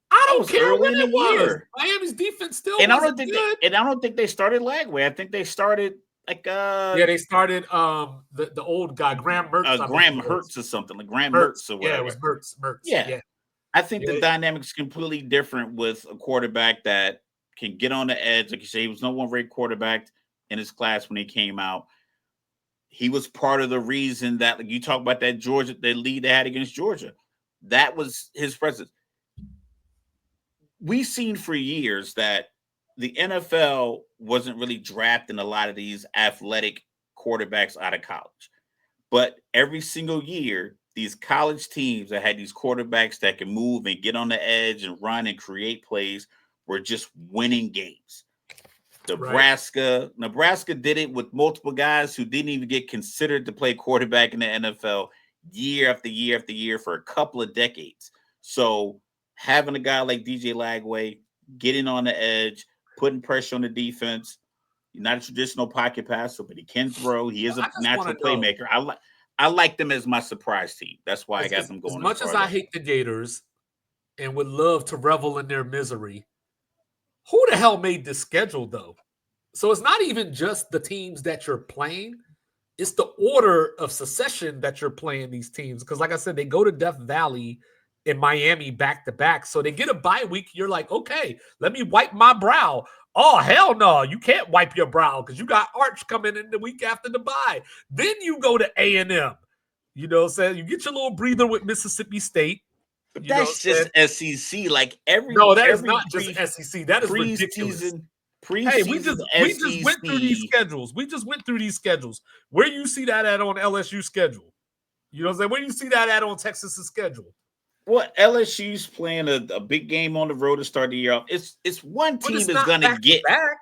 That don't was care early when in the it was. year. Miami's defense still And wasn't good. I don't think they started Lagway. I think they started like Yeah, they started the old guy, Graham Mertz, I believe Graham it was. Hurts or something, like Graham Mertz. Mertz or Yeah, it whatever. was Mertz. Yeah. Yeah. I think the Yeah. dynamic's completely different with a quarterback that can get on the edge. Like you say, he was no one rate quarterback in his class when he came out. He was part of the reason that, like you talk about that lead they had against Georgia. That was his presence. We've seen for years that the NFL wasn't really drafting a lot of these athletic quarterbacks out of college. But every single year, these college teams that had these quarterbacks that can move and get on the edge and run and create plays were just winning games. Right. Nebraska did it with multiple guys who didn't even get considered to play quarterback in the NFL year after year after year for a couple of decades. So having a guy like DJ Lagway getting on the edge, putting pressure on the defense, not a traditional pocket passer, but he can throw. He is I a just want natural to know, playmaker. I like them as my surprise team. That's why I got them as going as much far as as I I hate the Gators and would love to revel in their misery, who the hell made this schedule, though? So it's not even just the teams that you're playing. It's the order of succession that you're playing these teams. Because like I said, they go to Death Valley in Miami back to back. So they get a bye week. You're like, okay, let me wipe my brow. Oh, hell no. You can't wipe your brow because you got Arch coming in the week after the bye. Then you go to A&M. You know what I'm saying? You get your little breather with Mississippi State. But You know that's what I'm just saying? SEC. Like No, that is every not just SEC. That is ridiculous. preseason Hey, preseason we just went through these SEC. schedules. We just went through these schedules. Where you see that at on LSU schedule? You know what I'm saying? Where you see that at on Texas's schedule? Well, LSU's playing a big game on the road to start the year off. It's one But team it's is not gonna back to get back.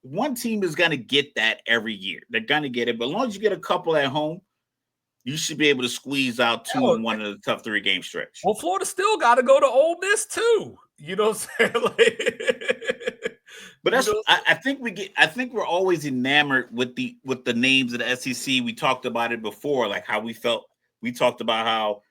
one team is gonna get that every year. They're gonna get it, but as long as you get a couple at home, you should be able to squeeze out 2 in one of the tough 3-game stretch. Well, Florida still got to go to Ole Miss too. You know what I'm saying? Like, But you that's know, I think I think we're always enamored with the names of the SEC. We talked about it before, like how we talked about how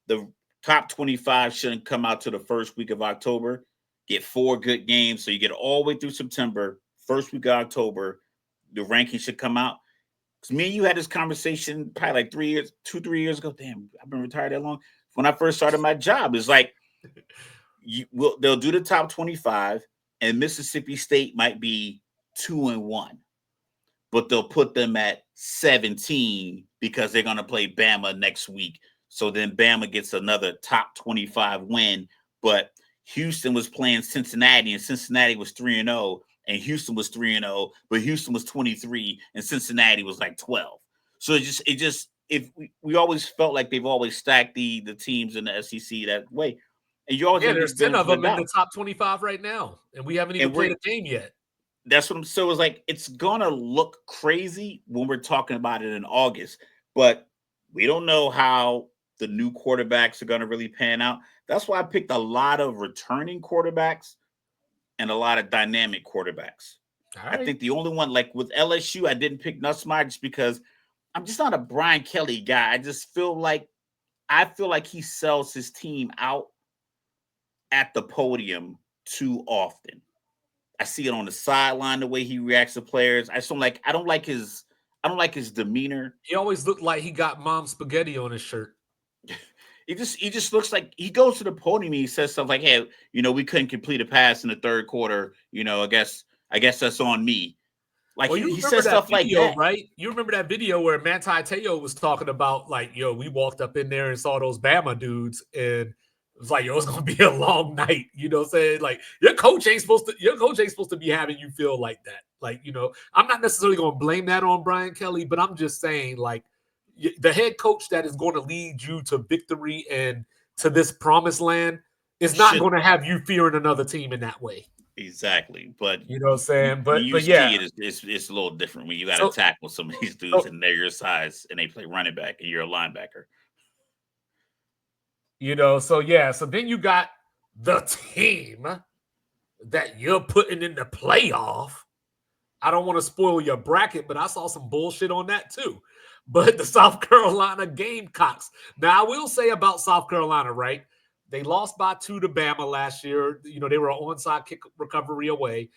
the top 25 shouldn't come out to the first week of October. Get 4 good games, so you get all the way through September. First week of October, the rankings should come out. Because me and you had this conversation probably like 3 years ago. Damn, I've been retired that long. When I first started my job, it's like they'll do the top 25, and Mississippi State might be 2-1, but they'll put them at 17 because they're going to play Bama next week. So then Bama gets another top 25 win, but Houston was playing Cincinnati, and Cincinnati was 3-0, and Houston was 3-0, but Houston was 23, and Cincinnati was like 12. So if we always felt like they've always stacked the teams in the SEC that way. And you always got to give there's 10 benefit of of them the in the doubt. top 25 right now, and we haven't even And played a game yet. that's what I'm. So it's like it's gonna look crazy when we're talking about it in August, but we don't know how the new quarterbacks are gonna really pan out. That's why I picked a lot of returning quarterbacks and a lot of dynamic quarterbacks. All I right. think the only one, like with LSU, I didn't pick Nussmeier just because I'm just not a Brian Kelly guy. I feel like he sells his team out at the podium too often. I see it on the sideline, the way he reacts to players. I don't like his demeanor. He always looked like he got mom spaghetti on his shirt. He just looks like he goes to the podium and he says stuff like, "Hey, we couldn't complete a pass in the third quarter. I guess that's on me." Like Well, you he remember says that stuff like video, that. right? You remember that video where Manti Te'o was talking about, like, yo, we walked up in there and saw those Bama dudes, and It's like, yo, it's gonna be a long night. You know what I'm saying? Like your coach ain't supposed to be having you feel like that. Like, I'm not necessarily gonna blame that on Brian Kelly, but I'm just saying, like, the head coach that is going to lead you to victory and to this promised land is not going to have you fearing another team in that way. Exactly. But you know what I'm saying? When you But yeah. see it, it's a little different when you got to tackle some of these dudes and they're your size and they play running back and you're a linebacker. So then you got the team that you're putting in the playoff. I don't want to spoil your bracket, but I saw some bullshit on that too. But the South Carolina Gamecocks. Now, I will say about South Carolina, right? They lost by 2 to Bama last year. They were an onside kick recovery away.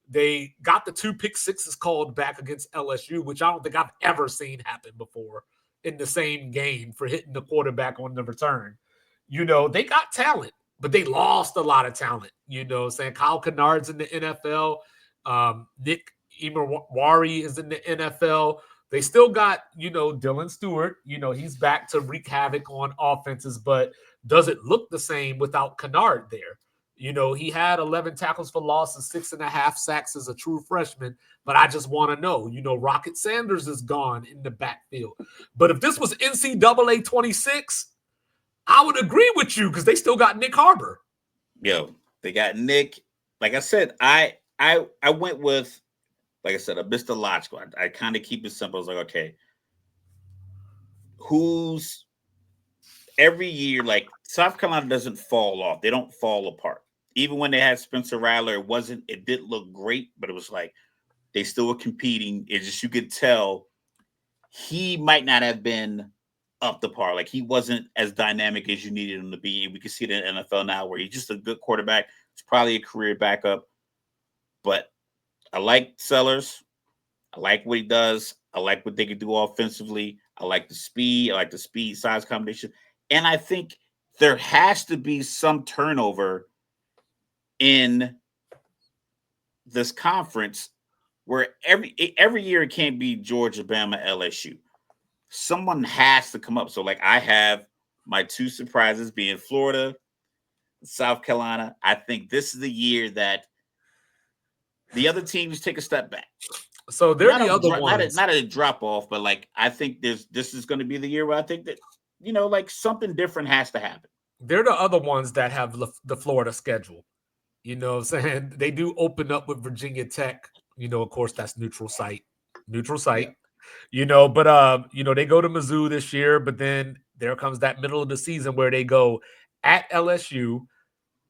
They got the 2 pick sixes called back against LSU, which I don't think I've ever seen happen before in the same game for hitting the quarterback on the return. They got talent, but they lost a lot of talent. Saying Kyle Kennard's in the NFL. Nick Imawari is in the NFL. They still got, Dylan Stewart. He's back to wreak havoc on offenses, but does it look the same without Kennard there? He had 11 tackles for loss and 6.5 sacks as a true freshman, but I just want to know, Rocket Sanders is gone in the backfield. But if this was NCAA 26, I would agree with you because they still got Nick Harbor. Yo, they got Nick. Like I said, I went with, like I said, a Mr. Logical. I kind of keep it simple. I was like, okay, who's every year, like South Carolina doesn't fall off. They don't fall apart. Even when they had Spencer Rattler, it didn't look great, but it was like they still were competing. It's just you could tell he might not have been up to par. Like he wasn't as dynamic as you needed him to be. We can see it in the NFL now where he's just a good quarterback. It's probably a career backup. But I like Sellers. I like what he does. I like what they can do offensively. I like the speed. I like the speed size combination. And I think there has to be some turnover in this conference where every year it can't be Georgia, Bama, LSU. Someone has to come up. So, like, I have my 2 surprises being Florida, South Carolina. I think this is the year that the other teams take a step back. So they're the other ones. Not a drop off, but like I think this is going to be the year where I think that like something different has to happen. They're the other ones that have the Florida schedule. You know what I'm saying? They do open up with Virginia Tech. Of course, that's neutral site. Yeah. But they go to Mizzou this year, but then there comes that middle of the season where they go at LSU,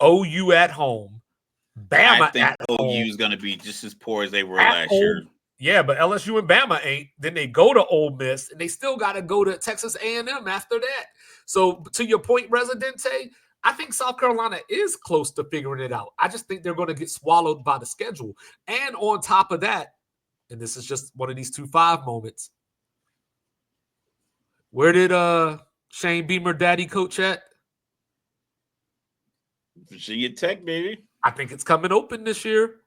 OU at home, Bama I think at OU home. is going to be just as poor as they were last year. Yeah, but LSU and Bama ain't. Then they go to Ole Miss, and they still got to go to Texas A&M after that. So to your point, Residente, I think South Carolina is close to figuring it out. I just think they're going to get swallowed by the schedule. And on top of that, and this is just one of these 2-5 moments, where did Shane Beamer daddy coach at? Virginia Tech, baby. I think it's coming open this year.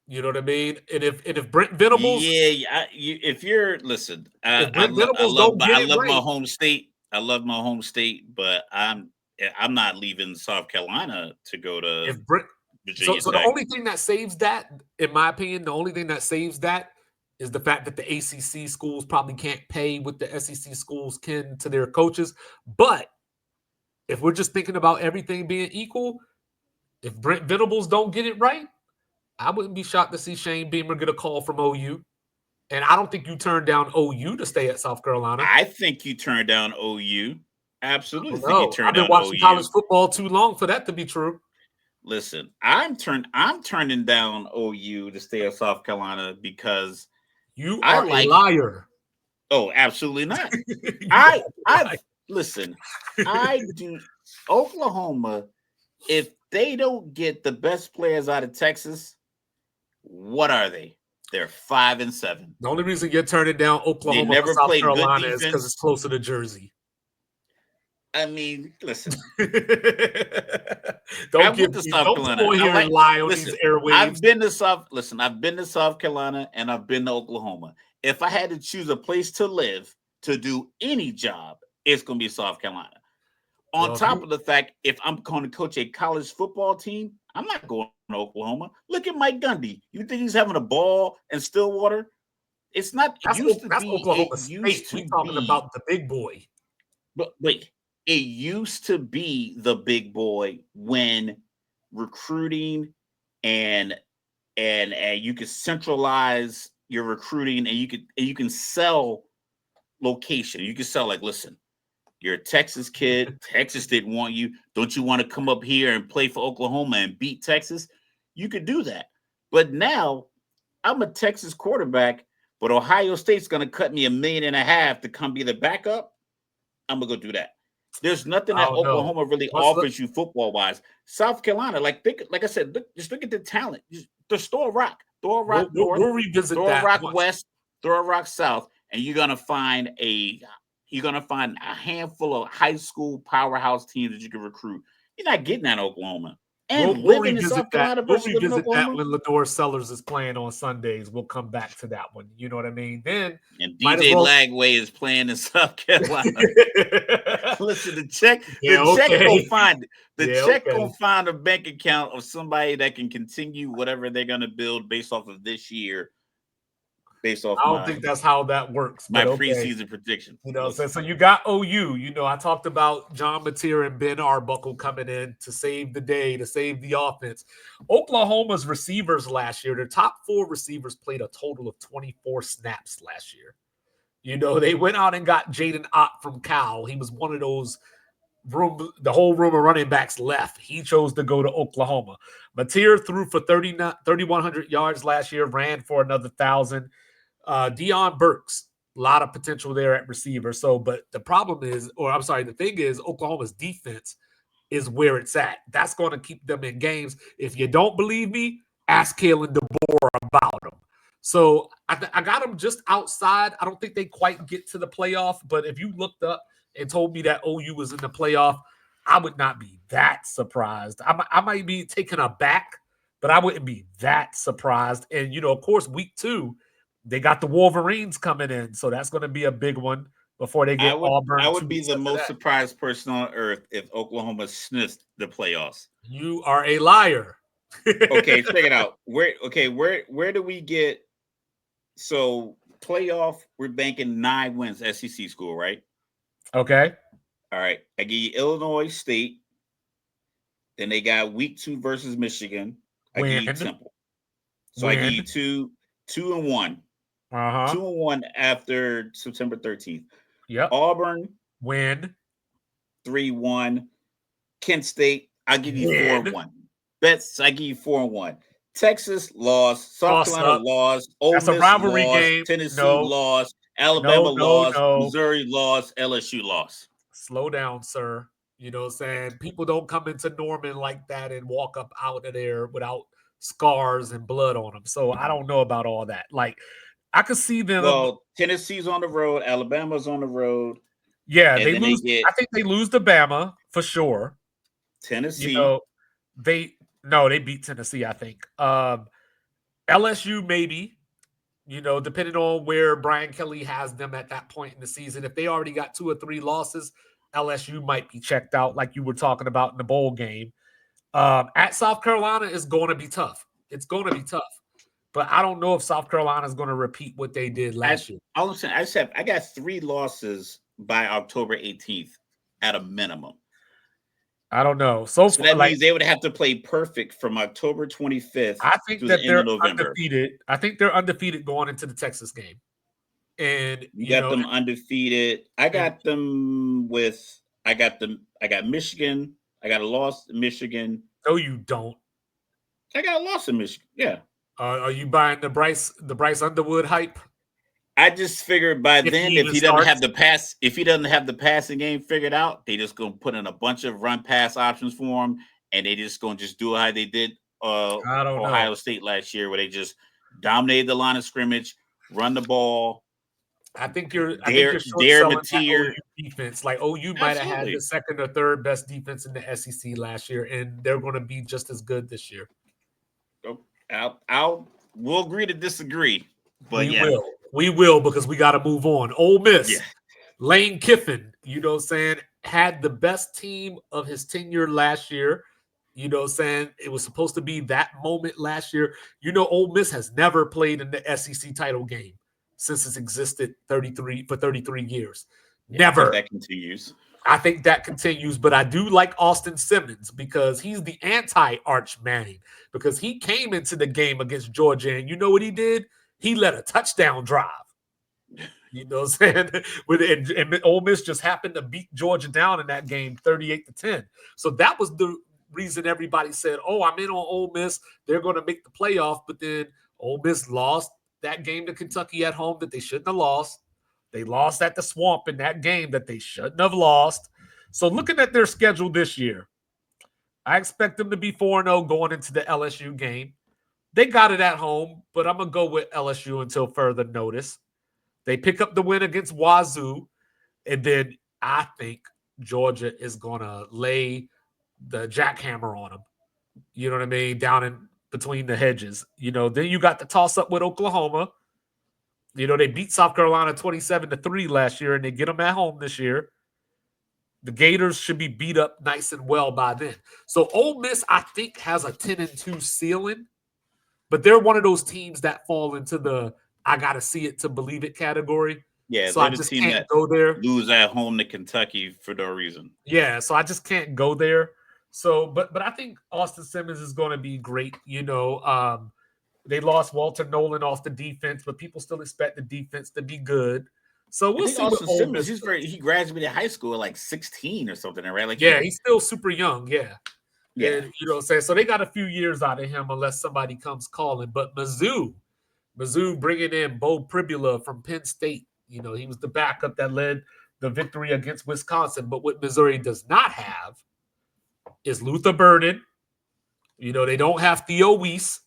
You know what I mean? And if Brent Venables, if you're listen, I love my home state. I love my home state, but I'm not leaving South Carolina to go to Virginia Tech. So the only thing that saves that, in my opinion, is the fact that the ACC schools probably can't pay what the SEC schools can to their coaches. But if we're just thinking about everything being equal, if Brent Venables don't get it right, I wouldn't be shocked to see Shane Beamer get a call from OU. And I don't think you turn down OU to stay at South Carolina. I think you turn down OU. Absolutely think you turn I've down been watching OU. college football too long for that to be true. Listen, I'm turning down OU to stay at South Carolina because you are a liar. Oh, absolutely not. Listen, I do Oklahoma. If they don't get the best players out of Texas, what are they? They're 5-7. The only reason you're turning down Oklahoma for South Carolina is because it's closer to Jersey. I mean, listen. Don't give these airwaves. I've been to South Carolina and I've been to Oklahoma. If I had to choose a place to live to do any job, it's going to be South Carolina. On top of the fact, if I'm going to coach a college football team, I'm not going to Oklahoma. Look at Mike Gundy. You think he's having a ball in Stillwater? It's not. It used to that's be. Oklahoma It State. used We to talking be. about the big boy. But wait, it used to be the big boy when recruiting and you could centralize your recruiting, and you can sell location. You can sell, like, listen, you're a Texas kid. Texas didn't want you. Don't you want to come up here and play for Oklahoma and beat Texas? You could do that. But now I'm a Texas quarterback, but Ohio State's going to cut me $1.5 million to come be the backup. I'm going to go do that. There's nothing that Oklahoma really offers you football wise. South Carolina, like I said, just look at the talent. Just throw a rock north, we'll revisit throw that a rock once. west, throw a rock south, and you're gonna find a handful of high school powerhouse teams that you can recruit. You're not getting that in Oklahoma. And living in South Carolina versus living in Oklahoma. When Lador Sellers is playing on Sundays. We'll come back to that one. You know what I mean? Then and DJ Lagway is playing in South Carolina. Listen, the check gonna find it. The check gonna find a bank account of somebody that can continue whatever they're gonna build based off of this year. Based off, I don't think that's how that works. My preseason prediction. You know, so you got OU. You know, I talked about John Mateer and Ben Arbuckle coming in to save the day, to save the offense. Oklahoma's receivers last year, their top 4 receivers played a total of 24 snaps last year. You know, they went out and got Jaden Ott from Cal. He was one of those the whole room of running backs left. He chose to go to Oklahoma. Mateer threw for 3,100 yards last year, ran for another 1,000. Deion Burks, a lot of potential there at receiver. So, but the thing is, Oklahoma's defense is where it's at. That's going to keep them in games. If you don't believe me, ask Kalen DeBoer about them. So I got them just outside. I don't think they quite get to the playoff, but if you looked up and told me that OU was in the playoff, I would not be that surprised. I might be taken aback, but I wouldn't be that surprised. And, you know, of course, week 2, they got the Wolverines coming in, so that's going to be a big one before they get Auburn. I would be the most surprised person on earth if Oklahoma sniffed the playoffs. You are a liar. Okay, check it out. Where do we get? So playoff, we're banking 9 wins. SEC school, right? Okay. All right. I give you Illinois State. Then they got week 2 versus Michigan. I give you Temple. So I give you 2-1. 2-1 after September 13th. Yep. Auburn win 3-1. Kent State, I'll give you 4-1. Betts, I give you 4-1. Texas lost. South Carolina lost. Ole Miss a rivalry lost. game. Tennessee lost. Alabama lost. Missouri lost. LSU lost. Slow down, sir. You know what I'm saying? People don't come into Norman like that and walk up out of there without scars and blood on them. So I don't know about all that. Like, I could see them. Well, Tennessee's on the road. Alabama's on the road. Yeah, they lose. I think they lose to Bama for sure. Tennessee. You know, they beat Tennessee, I think. LSU maybe, you know, depending on where Brian Kelly has them at that point in the season. If they already got 2 or 3 losses, LSU might be checked out, like you were talking about in the bowl game. At South Carolina is going to be tough. It's going to be tough. But I don't know if South Carolina is going to repeat what they did last year. I got 3 losses by October 18th at a minimum. I don't know. So that means they would have to play perfect from October 25th. I think that they're undefeated. I think they're undefeated going into the Texas game. And you got them undefeated. I got Michigan. I got a loss in Michigan. No, you don't. I got a loss in Michigan. Yeah. Are you buying the Bryce Underwood hype? I just figured by then, if he doesn't have the passing game figured out, they just gonna put in a bunch of run pass options for him, and they just gonna do how they did Ohio State last year, where they just dominated the line of scrimmage, run the ball. I think you're short-selling OU defense. Like OU might have had the 2nd or 3rd best defense in the SEC last year, and they're going to be just as good this year. We'll agree to disagree, but we will because we got to move on. Ole Miss, Lane Kiffin, you know what I'm saying? had the best team of his tenure last year. You know what I'm saying? It was supposed to be that moment last year. You know, Ole Miss has never played in the SEC title game since it's existed 33 years. Yeah, I think Never. that continues. I think that continues, but I do like Austin Simmons because he's the anti-Arch Manning because he came into the game against Georgia and you know what he did? He led a touchdown drive. You know what I'm saying? And Ole Miss just happened to beat Georgia down in that game 38-10. So that was the reason everybody said, oh, I'm in on Ole Miss. They're going to make the playoff. But then Ole Miss lost that game to Kentucky at home that they shouldn't have lost. They lost at the Swamp in that game that they shouldn't have lost. So looking at their schedule this year, I expect them to be 4-0 going into the LSU game. They got it at home, but I'm going to go with LSU until further notice. They pick up the win against Wazoo, and then I think Georgia is going to lay the jackhammer on them. You know what I mean? Down in between the hedges. You know, then you got the toss up with Oklahoma. You know, they beat South Carolina 27-3 last year, and they get them at home this year. The Gators should be beat up nice and well by then. So Ole Miss, I think, has a 10-2 ceiling, but they're one of those teams that fall into the I got to see it to believe it category. Yeah, So I they're the just team can't that go there. lose at home to Kentucky for no reason. Yeah, so I just can't go there. So, but I think Austin Simmons is going to be great. You know, they lost Walter Nolan off the defense, but people still expect the defense to be good. So I we'll think see what Austin Ole Simmons, Miss. he graduated high school at like 16 or something, right? Like Yeah, he's still super young. Yeah. yeah. And, you know what I'm saying? So they got a few years out of him unless somebody comes calling. But Mizzou bringing in Bo Pribula from Penn State. You know, he was the backup that led the victory against Wisconsin. But what Missouri does not have is Luther Burden. You know, they don't have Theo Weiss.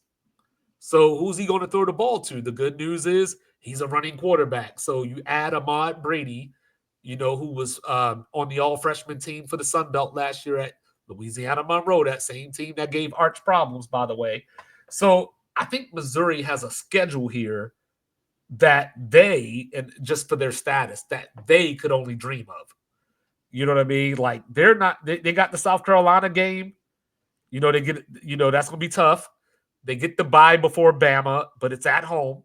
So who's he going to throw the ball to? The good news is he's a running quarterback. So you add Ahmad Brady, you know, who was on the all-freshman team for the Sun Belt last year at Louisiana Monroe, that same team that gave Arch problems, by the way. So I think Missouri has a schedule here that they, and just for their status, that they could only dream of. You know what I mean? Like they're not, they got the South Carolina game. You know, they get, you know, that's going to be tough. They get the bye before Bama, but it's at home.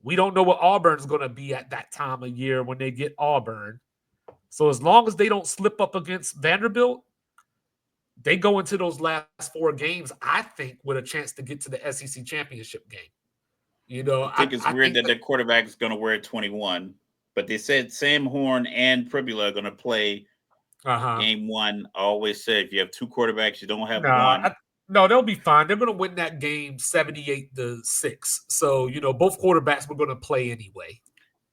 We don't know what Auburn's going to be at that time of year when they get Auburn. So as long as they don't slip up against Vanderbilt, they go into those last 4 games, I think, with a chance to get to the SEC championship game. You know, I think it's weird that their quarterback is going to wear 21, but they said Sam Horn and Pribula are going to play game 1. I always say if you have 2 quarterbacks, you don't have one. No, they'll be fine. They're going to win that game 78-6. So, you know, both quarterbacks were going to play anyway.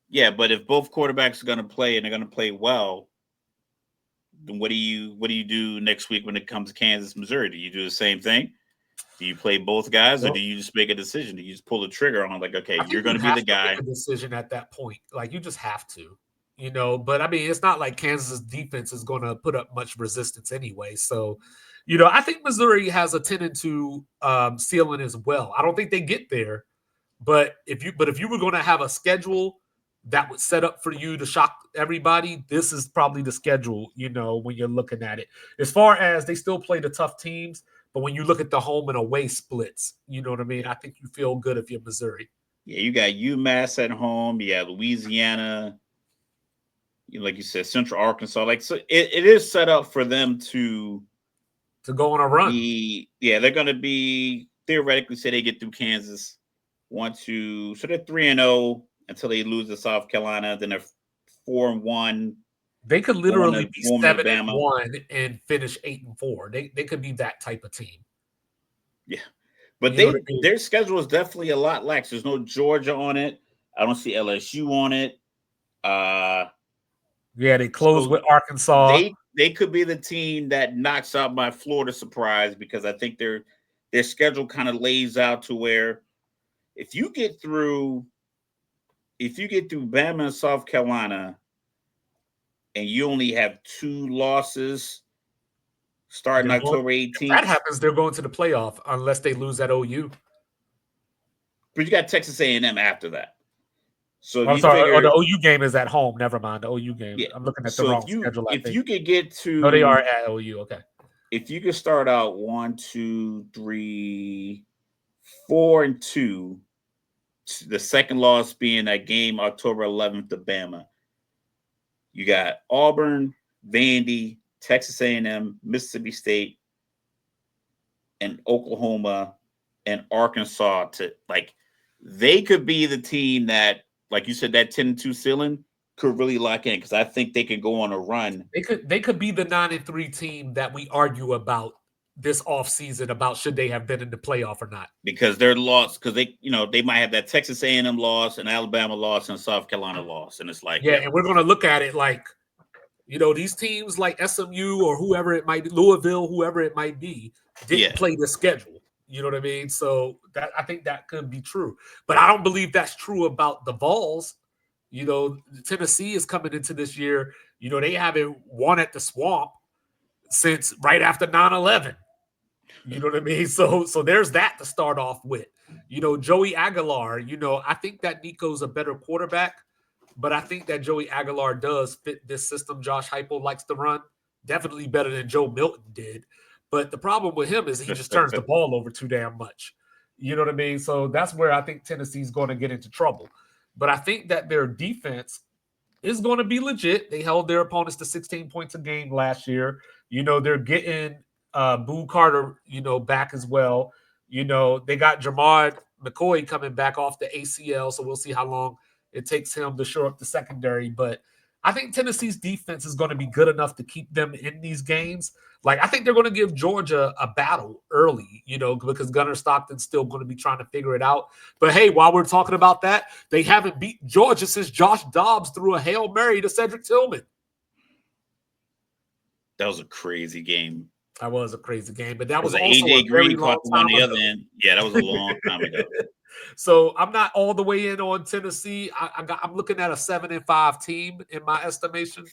Yeah, but if both quarterbacks are going to play and they're going to play well, then what do you do next week when it comes to Kansas, Missouri? Do you do the same thing? Do you play both guys, or do you just make a decision? Do you just pull the trigger on like, okay, you're going to be the guy? Make a decision at that point. Like you just have to, you know. But I mean, it's not like Kansas's defense is going to put up much resistance anyway. So, you know, I think Missouri has a 10-2 ceiling as well. I don't think they get there, but if you were going to have a schedule that would set up for you to shock everybody, this is probably the schedule. You know, when you're looking at it, as far as they still play the tough teams. But when you look at the home and away splits, you know what I mean? I think you feel good if you're Missouri. Yeah, you got UMass at home. You have Louisiana. Like you said, Central Arkansas. Like, so it is set up for them to go on a run. They're going to be, theoretically, say they get through Kansas. 1-2. So they're 3-0 until they lose to South Carolina. Then they're 4-1. They could literally be 7-1 and finish 8-4. They could be that type of team. Yeah, but their schedule is definitely a lot lax. There's no Georgia on it. I don't see LSU on it. Yeah, they close with Arkansas. They could be the team that knocks out my Florida surprise because I think their schedule kind of lays out to where if you get through Bama and South Carolina, and you only have 2 losses starting October 18th. If that happens, they're going to the playoff unless they lose at OU. But you got Texas A&M after that. So I'm you sorry. figure, The OU game is at home. Never mind. The OU game. yeah. I'm looking at the So wrong schedule, I if think. you could get No, they are to, at OU. Okay. if you could start out 1, 2, 3, 4-2, the second loss being that game October 11th to Bama. You got Auburn, Vandy, Texas A&M, Mississippi State, and Oklahoma and Arkansas to like they could be the team that, like you said, that 10-2 ceiling could really lock in because I think they can go on a run. They could be the 9-3 team that we argue about this offseason about should they have been in the playoff or not. Because they're lost because they might have that Texas A&M loss, and Alabama loss, and South Carolina loss, and it's like, Yeah, and we're gonna look at it like, these teams like SMU or whoever it might be, Louisville, whoever it might be, didn't play the schedule. You know what I mean? So that I think that could be true. But I don't believe that's true about the Vols. Tennessee is coming into this year. They haven't won at the Swamp since right after 9/11. You know what I mean? So there's that to start off with. Joey Aguilar, I think that Nico's a better quarterback, but I think that Joey Aguilar does fit this system Josh Heupel likes to run. Definitely better than Joe Milton did. But the problem with him is he just turns the ball over too damn much. You know what I mean? So that's where I think Tennessee's going to get into trouble. But I think that their defense is going to be legit. They held their opponents to 16 points a game last year. They're getting Boo Carter, back as well. They got Jamard McCoy coming back off the ACL, so we'll see how long it takes him to shore up the secondary. But I think Tennessee's defense is going to be good enough to keep them in these games. Like, I think they're going to give Georgia a battle early, because Gunnar Stockton's still going to be trying to figure it out. But, hey, while we're talking about that, they haven't beat Georgia since Josh Dobbs threw a Hail Mary to Cedric Tillman. That was a crazy game. That was a crazy game, but that was also AJ a very Green long caught them time on the ago. other end. Yeah, that was a long time ago. So I'm not all the way in on Tennessee. I'm looking at a 7-5 team in my estimation.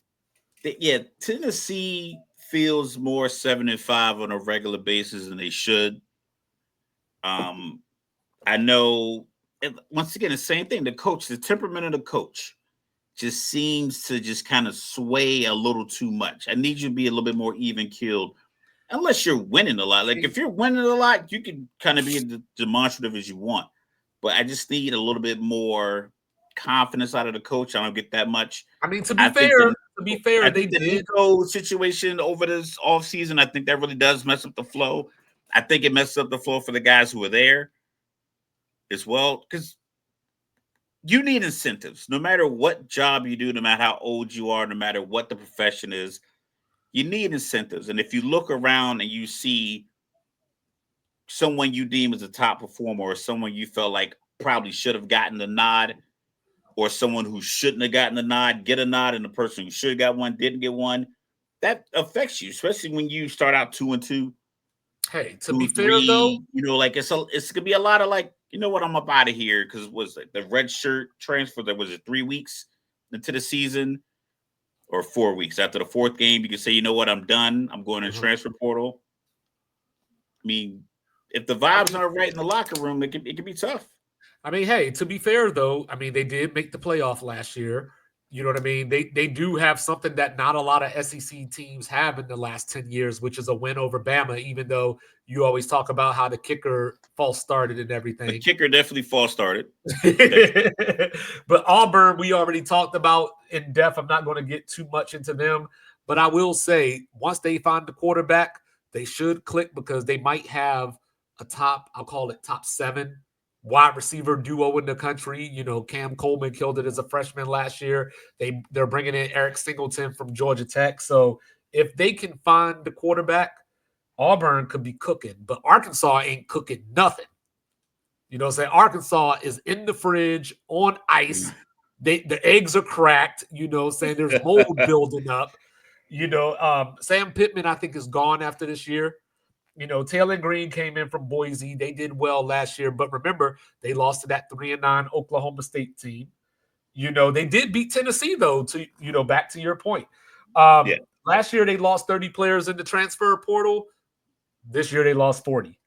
Yeah, Tennessee feels more 7-5 on a regular basis than they should. I know. Once again, the same thing. The temperament of the coach just seems to just kind of sway a little too much. I need you to be a little bit more even keeled, unless you're winning a lot. Like if you're winning a lot, you can kind of be as demonstrative as you want. But I just need a little bit more confidence out of the coach. I don't get that much. I mean, to be fair, I think the Nico situation over this offseason, I think that really does mess up the flow. I think it messes up the flow for the guys who are there as well, because you need incentives. No matter what job you do, no matter how old you are, no matter what the profession is, you need incentives. And if you look around and you see someone you deem as a top performer or someone you felt like probably should have gotten the nod, or someone who shouldn't have gotten the nod, get a nod, and the person who should have got one didn't get one, that affects you, especially when you start out 2-2. Hey, to be fair though, like it's gonna be a lot of like, you know what, I'm up out of here, because it was like the red shirt transfer that was it 3 weeks into the season or 4 weeks after the fourth game, you can say, you know what, I'm done. I'm going to transfer portal. I mean, if the vibes aren't right in the locker room, it can be tough. I mean, hey, to be fair though, I mean, they did make the playoff last year. You know what I mean? They do have something that not a lot of SEC teams have in the last 10 years, which is a win over Bama, even though you always talk about how the kicker false started and everything. The kicker definitely false started. But Auburn, we already talked about in depth. I'm not going to get too much into them. But I will say, once they find the quarterback, they should click, because they might have a top 7 wide receiver duo in the country. Cam Coleman killed it as a freshman last year. They're bringing in Eric Singleton from Georgia Tech. So if they can find the quarterback, Auburn could be cooking. But Arkansas ain't cooking nothing. Arkansas is in the fridge on ice. The eggs are cracked. There's mold building up. Sam Pittman, I think, is gone after this year. Taylor Green came in from Boise. They did well last year, but remember, they lost to that 3-9 Oklahoma State team. They did beat Tennessee, though, back to your point. Last year, they lost 30 players in the transfer portal. This year, they lost 40.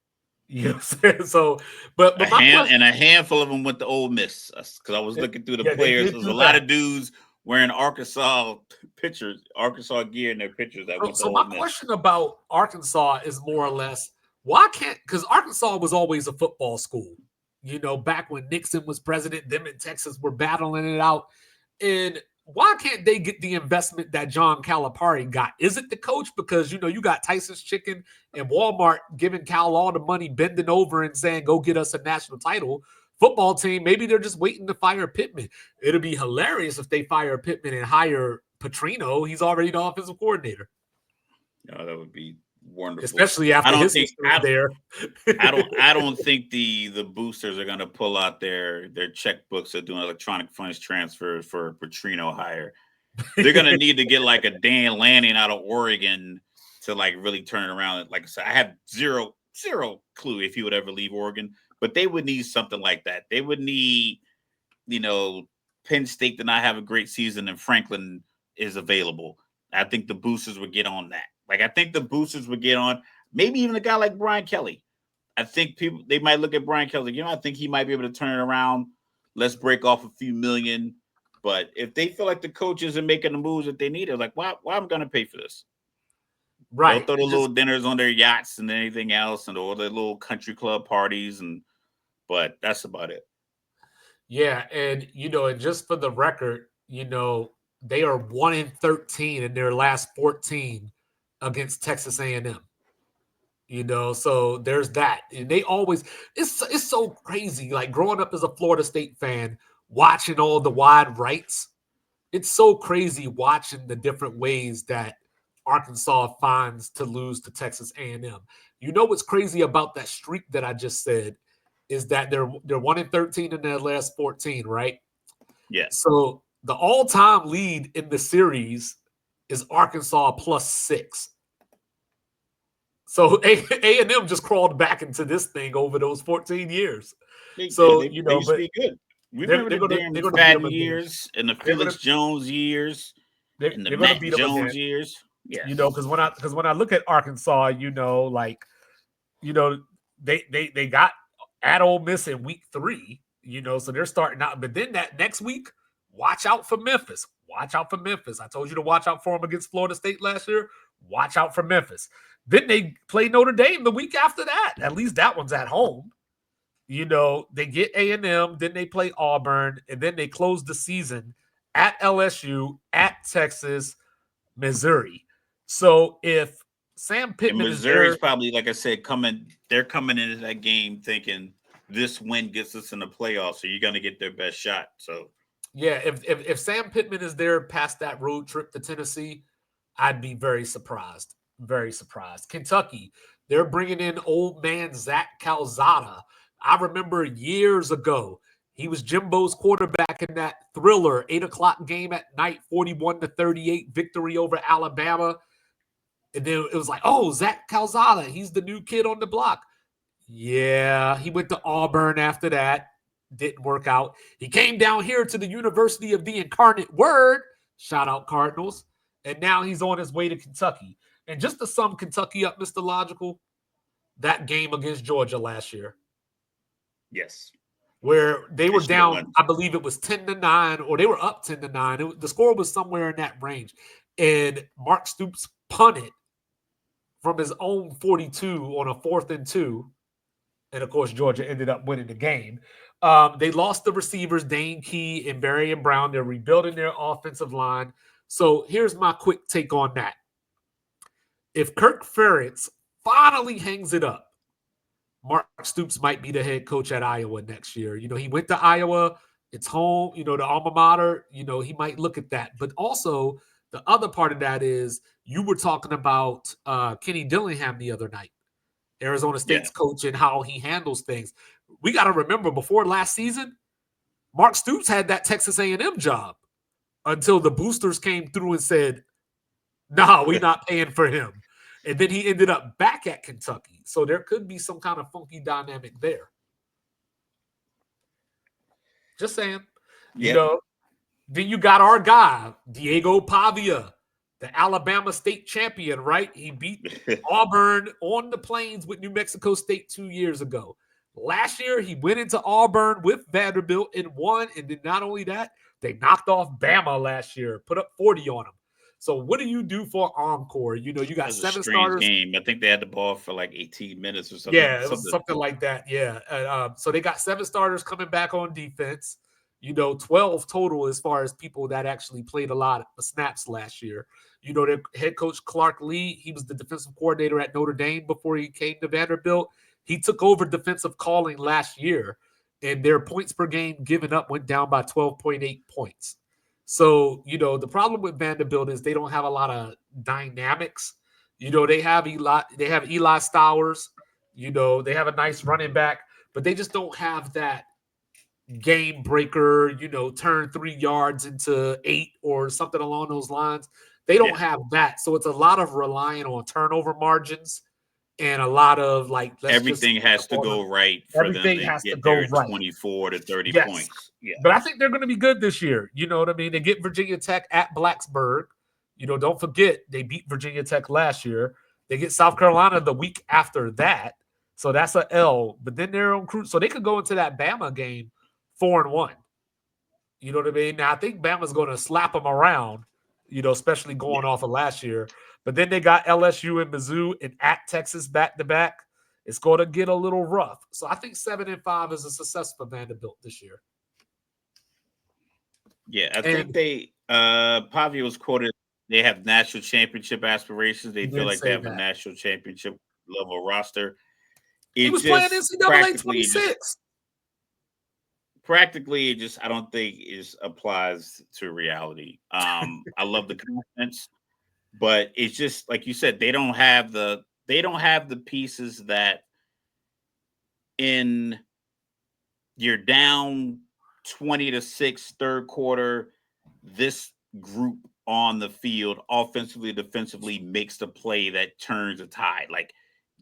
You know what I'm saying? So, but my question, A handful of them went to Ole Miss because I was looking through the yeah, they players. did There's a do lot that. of dudes wearing Arkansas pictures, Arkansas gear in their pictures that went to So my Ole Miss. question about Arkansas is more or less why can't because Arkansas was always a football school. You know, back when Nixon was president, them in Texas were battling it out. And why can't they get the investment that John Calipari got? Is it the coach? Because you got Tyson's Chicken and Walmart giving Cal all the money, bending over and saying, "Go get us a national title." Football team, maybe they're just waiting to fire Pittman. It'll be hilarious if they fire Pittman and hire Petrino. He's already the offensive coordinator, No, that would be wonderful. especially I after don't his think history there. I don't think the boosters are gonna pull out their checkbooks of doing electronic funds transfers for Petrino hire. They're gonna need to get like a Dan Lanning out of Oregon to like really turn it around. Like I said, I have zero clue if he would ever leave Oregon, but they would need something like that. They would need, you know, Penn State to not have a great season and Franklin is available. I think the boosters would get on that. Like I think the boosters would get on maybe even a guy like Brian Kelly. I think people they might look at Brian Kelly. I think he might be able to turn it around. Let's break off a few million. But if they feel like the coaches are making the moves that they need, they're like, why am I gonna pay for this? They'll Right. throw the It little just dinners on their yachts and anything else and all their little country club parties but that's about it. yeah, and and just for the record, they are 1-13 in their last 14 against Texas A&M. So there's that. And they always it's so crazy. Like growing up as a Florida State fan, watching all the wide rights, it's so crazy watching the different ways that Arkansas finds to lose to Texas A&M. You know what's crazy about that streak that I just said is that they're 1-13 in their last 14, right? Yeah. So the all-time lead in the series is Arkansas +6. So A&M just crawled back into this thing over those 14 years. So They used to but be good. We they're remember they're the gonna Darren they're gonna beat them McFadden again. years and the They're gonna Felix Jones years and the they're gonna Matt beat them again. Jones years. Yes. Because when I look at Arkansas, like you know they got at Ole Miss in week 3, so they're starting out. But then that next week, watch out for Memphis. Watch out for Memphis. I told you to watch out for them against Florida State last year. Watch out for Memphis. Then they play Notre Dame the week after that. At least that one's at home. They get A&M, then they play Auburn, and then they close the season at LSU, at Texas, Missouri. So if Sam And Pittman is Missouri's there, probably, like I said, they're coming into that game thinking this win gets us in the playoffs, so you're gonna get their best shot. So yeah, if Sam Pittman is there past that road trip to Tennessee, I'd be very surprised. Very surprised. Kentucky, they're bringing in old man Zach Calzada. I remember years ago, he was Jimbo's quarterback in that thriller 8 o'clock game at night, 41-38 victory over Alabama. And then it was like, oh, Zach Calzada, he's the new kid on the block. Yeah, he went to Auburn after that. Didn't work out. He came down here to the University of the Incarnate Word. Shout out Cardinals. And now he's on his way to Kentucky. And just to sum Kentucky up, Mr. Logical, that game against Georgia last year, yes, where they they were should have down, won. I believe it was 10-9, or they were up 10-9. The score was somewhere in that range. And Mark Stoops punted from his own 42 on a 4th and 2. And of course, Georgia ended up winning the game. They lost the receivers, Dane Key and Barry and Brown. They're rebuilding their offensive line. So here's my quick take on that. If Kirk Ferentz finally hangs it up, Mark Stoops might be the head coach at Iowa next year. He went to Iowa. It's home, the alma mater. He might look at that. But also, the other part of that is you were talking about Kenny Dillingham the other night, Arizona Yeah. State's coach, and how he handles things. We got to remember, before last season, Mark Stoops had that Texas A&M job until the boosters came through and said, "Nah, we're not paying for him." And then he ended up back at Kentucky. So there could be some kind of funky dynamic there. Just saying. You Yep. know, then you got our guy, Diego Pavia, the Alabama state champion, right? He beat Auburn on the plains with New Mexico State 2 years ago. Last year, he went into Auburn with Vanderbilt and won. And then not only that, they knocked off Bama last year, put up 40 on them. So what do you do for encore? You know, you That got was a 7 strange starters. game. I think they had the ball for like 18 minutes or something. Yeah, it was something like that. Yeah. So they got 7 starters coming back on defense. 12 total as far as people that actually played a lot of snaps last year. Their head coach Clark Lee, he was the defensive coordinator at Notre Dame before he came to Vanderbilt. He took over defensive calling last year, and their points per game given up went down by 12.8 points. So, the problem with Vanderbilt is they don't have a lot of dynamics. They have Eli Stowers, they have a nice running back, but they just don't have that game breaker, turn 3 yards into 8 or something along those lines. They don't have that. So it's a lot of relying on turnover margins and a lot of Everything has to go right for them everything to has to get go their right. 24 to 30 Yes. points. Yeah. But I think they're going to be good this year. You know what I mean? They get Virginia Tech at Blacksburg. Don't forget they beat Virginia Tech last year. They get South Carolina the week after that. So that's an L. But then they're on cruise. So they could go into that Bama game 4-1. You know what I mean? Now I think Bama's going to slap them around, especially going off of last year. But then they got LSU and Mizzou and at Texas back to back. It's going to get a little rough. So I think 7-5 is a success for Vanderbilt this year. Yeah, I think they Pavia was quoted. They have national championship aspirations. They feel like they have a national championship level roster. He was playing NCAA 26. Practically, I don't think it applies to reality. I love the confidence, but it's just like you said, they don't have the pieces that in you're down 20-6 third quarter, this group on the field offensively, defensively makes the play that turns the tide. Like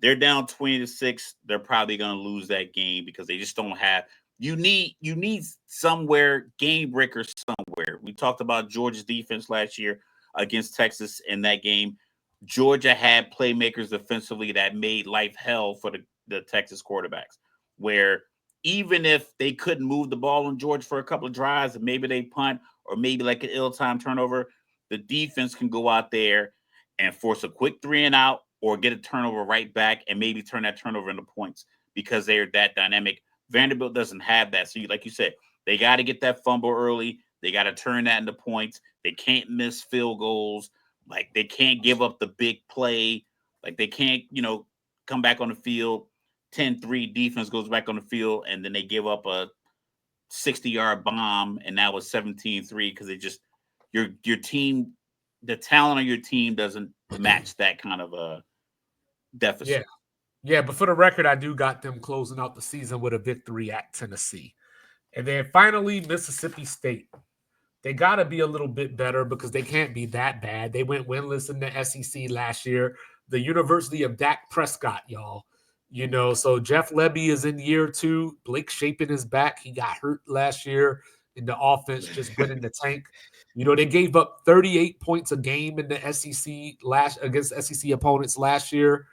they're down 20-6, they're probably going to lose that game because they just don't have. You need somewhere game breakers somewhere. We talked about Georgia's defense last year against Texas in that game. Georgia had playmakers defensively that made life hell for the Texas quarterbacks, where even if they couldn't move the ball on Georgia for a couple of drives and maybe they punt or maybe like an ill-timed turnover, the defense can go out there and force a quick 3 and out or get a turnover right back and maybe turn that turnover into points because they're that dynamic. Vanderbilt doesn't have that. So like you said, they got to get that fumble early. They got to turn that into points. They can't miss field goals. Like they can't give up the big play. Like they can't, come back on the field. 10-3 defense goes back on the field and then they give up a 60-yard bomb and now it's 17-3 because they just your team, the talent of your team doesn't match that kind of a deficit. Yeah, but for the record, I do got them closing out the season with a victory at Tennessee. And then finally, Mississippi State. They got to be a little bit better because they can't be that bad. They went winless in the SEC last year. The University of Dak Prescott, y'all. So Jeff Lebby is in year 2. Blake Shapen is back. He got hurt last year and the offense just went in the tank. They gave up 38 points a game in the SEC against SEC opponents last year.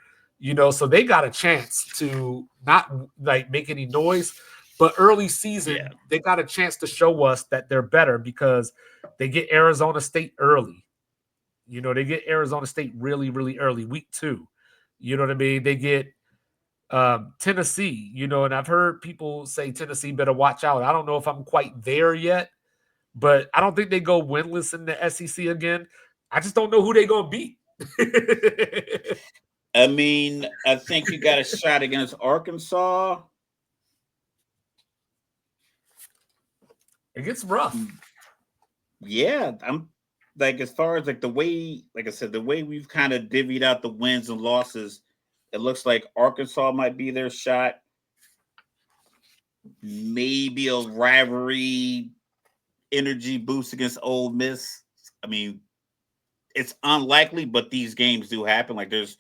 So they got a chance to not make any noise, but early season, they got a chance to show us that they're better because they get Arizona State early. They get Arizona State really, really early, week 2. You know what I mean? They get Tennessee, and I've heard people say Tennessee better watch out. I don't know if I'm quite there yet, but I don't think they go winless in the SEC again. I just don't know who they're going to beat. I mean, I think you got a shot against Arkansas. It gets rough. Yeah, I'm like as far as like the way, like I said, the way we've kind of divvied out the wins and losses, it looks like Arkansas might be their shot. Maybe a rivalry energy boost against Ole Miss. I mean, it's unlikely, but these games do happen. Like there's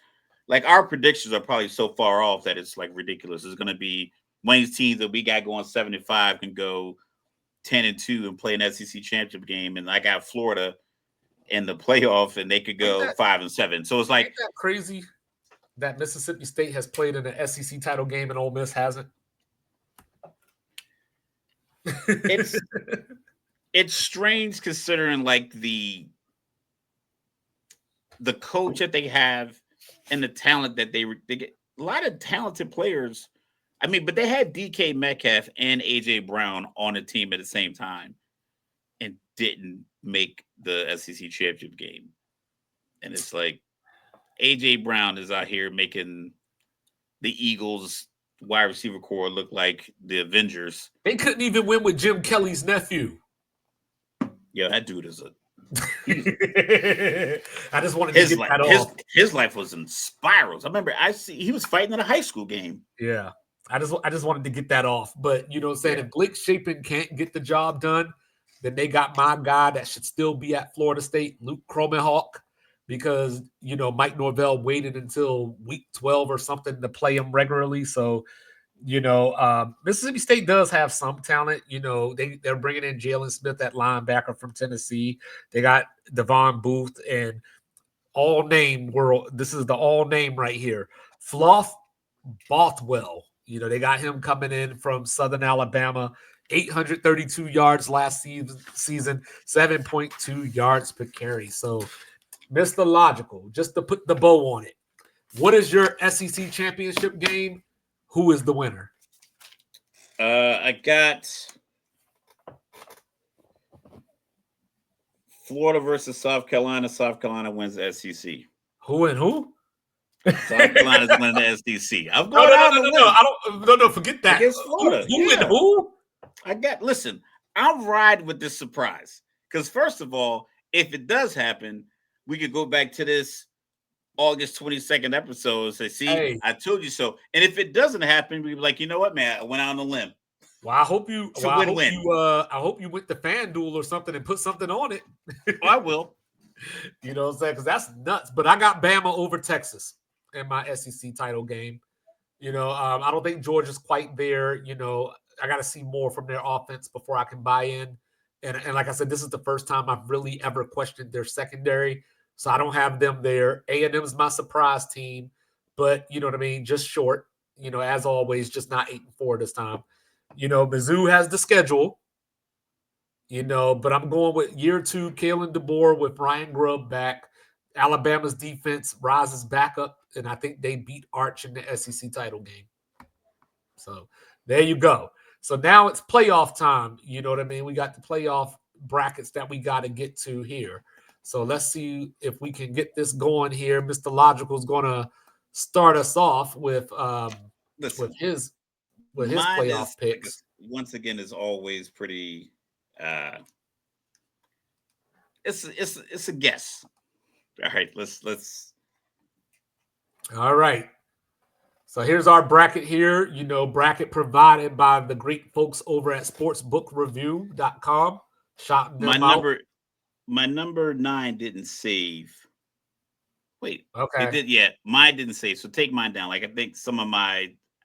like our predictions are probably so far off that it's like ridiculous. It's going to be one of these teams that we got going 75 can go 10-2 and play an SEC championship game, and I got Florida in the playoff, and they could go 5-7. So it's like, ain't that crazy that Mississippi State has played in an SEC title game and Ole Miss hasn't? it's strange considering like the coach that they have and the talent that they get. A lot of talented players. I mean, but they had DK Metcalf and AJ Brown on the team at the same time and didn't make the SEC championship game. And it's like AJ Brown is out here making the Eagles wide receiver core look like the Avengers. They couldn't even win with Jim Kelly's nephew. Yo, that dude is I just wanted to get that off. His life was in spirals. I remember he was fighting in a high school game. Yeah. I just wanted to get that off. But you know what I'm saying? If Blake Shapen can't get the job done, then they got my guy that should still be at Florida State, Luke Kromenhawk, because you know Mike Norvell waited until week 12 or something to play him regularly. So you know, Mississippi State does have some talent. You know, they're bringing in Jalen Smith, that linebacker from Tennessee. They got Devon Booth and this is the all name right here. Fluff Bothwell. You know, they got him coming in from Southern Alabama. 832 yards last season, 7.2 yards per carry. So, Mr. Logical, just to put the bow on it. What is your SEC championship game? Who is the winner? I got Florida versus South Carolina. South Carolina wins the SEC. Who and who? South Carolina's winning the SEC. I'm going No, forget that. Against Florida. Who and who? Listen, I'll ride with this surprise. Because first of all, if it does happen, we could go back to this August 22nd episode and say, see, hey, I told you so. And if it doesn't happen, we'd be like, you know what, man, I went out on a limb. Well, I hope you I hope you went to FanDuel or something and put something on it. Oh, I will. You know what I'm saying? Because that's nuts. But I got Bama over Texas in my SEC title game. You know, I don't think Georgia's quite there. You know, I got to see more from their offense before I can buy in. And like I said, this is the first time I've really ever questioned their secondary. So I don't have them there. A&M's my surprise team, but you know what I mean? Just short, you know, as always, just not 8-4 this time. You know, Mizzou has the schedule, you know, but I'm going with year 2, Kalen DeBoer with Ryan Grubb back. Alabama's defense rises back up, and I think they beat Arch in the SEC title game. So there you go. So now it's playoff time. You know what I mean? We got the playoff brackets that we got to get to here. So let's see if we can get this going here. Mr. Logical's going to start us off with his playoff picks. Once again, is always pretty. It's a guess. All right, let's. All right. So here's our bracket here. You know, bracket provided by the great folks over at sportsbookreview.com. Shouting them out. My number 9 didn't save. Wait, okay. It did, yeah. Mine didn't save. So take mine down. Like I think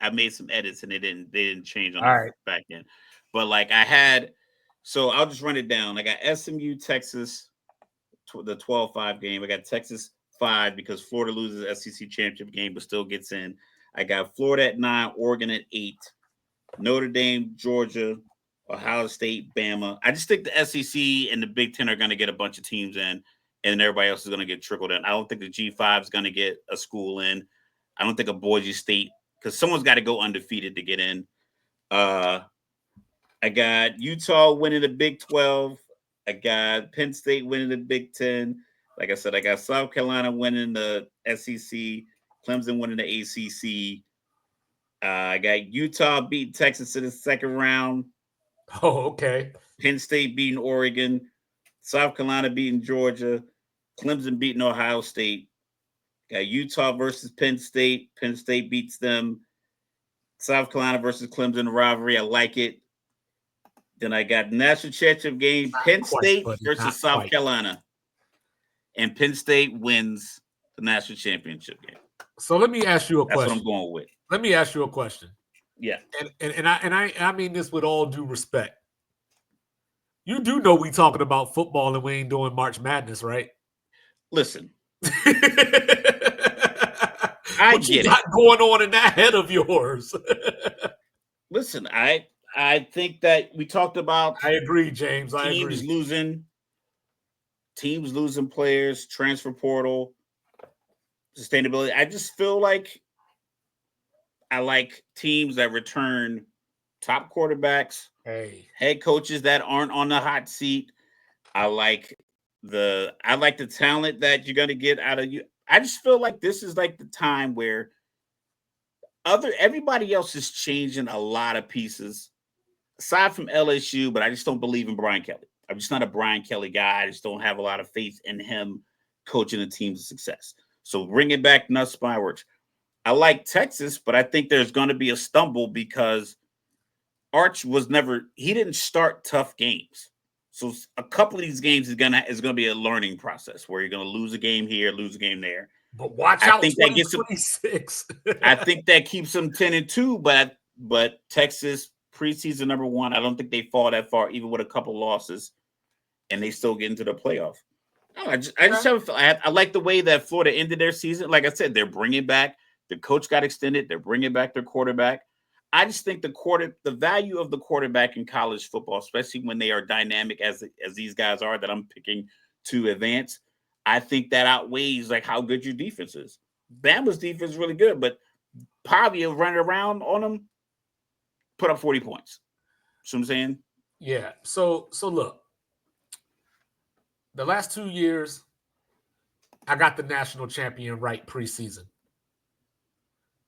I made some edits and they didn't change on the back end. But like so I'll just run it down. I got SMU, Texas, the 12-5 game. I got Texas 5 because Florida loses the SEC championship game but still gets in. I got Florida at 9, Oregon at 8, Notre Dame, Georgia, Ohio State, Bama. I just think the SEC and the Big Ten are going to get a bunch of teams in, and everybody else is going to get trickled in. I don't think the G5 is going to get a school in. I don't think a Boise State, because someone's got to go undefeated to get in. I got Utah winning the Big 12. I got Penn State winning the Big 10. Like I said, I got South Carolina winning the SEC, Clemson winning the ACC. I got Utah beating Texas in the second round. Oh, okay. Penn State beating Oregon, South Carolina beating Georgia, Clemson beating Ohio State. Got Utah versus Penn State. Penn State beats them. South Carolina versus Clemson rivalry. I like it. Then I got national championship game, Penn State versus South Carolina. And Penn State wins the national championship game. So let me ask you a question. That's what I'm going with. Let me ask you a question. Yeah. And I mean this with all due respect. You do know we talking about football and we ain't doing March Madness, right? Listen, What I you get it. got going on in that head of yours? Listen, I think that we talked about I agree, James. I teams agree. losing, teams losing players, transfer portal, sustainability. I just feel like I like teams that return top quarterbacks, Hey, head coaches that aren't on the hot seat. I like the talent that you're gonna get out of you. I just feel like this is like the time where other everybody else is changing a lot of pieces aside from LSU, but I just don't believe in Brian Kelly. I'm just not a Brian Kelly guy. I just don't have a lot of faith in him coaching the team to success. So bringing back Nuts Spyworks. I like Texas, but I think there's going to be a stumble because Arch was never. He didn't start tough games. So a couple of these games is gonna be a learning process where you're gonna lose a game here, lose a game there. but watch I out think that gets him. 2026. I think that keeps them 10-2, but Texas preseason number one. I don't think they fall that far, even with a couple losses, and they still get into the playoff. I just have. I like the way that Florida ended their season. Like I said, they're bringing back the coach got extended. They're bringing back their quarterback. I just think the value of the quarterback in college football, especially when they are dynamic as these guys are that I'm picking to advance, I think that outweighs like how good your defense is. Bama's defense is really good, but Pavia running around on them, put up 40 points. See what I'm saying? Yeah. So look, the last 2 years, I got the national champion right preseason.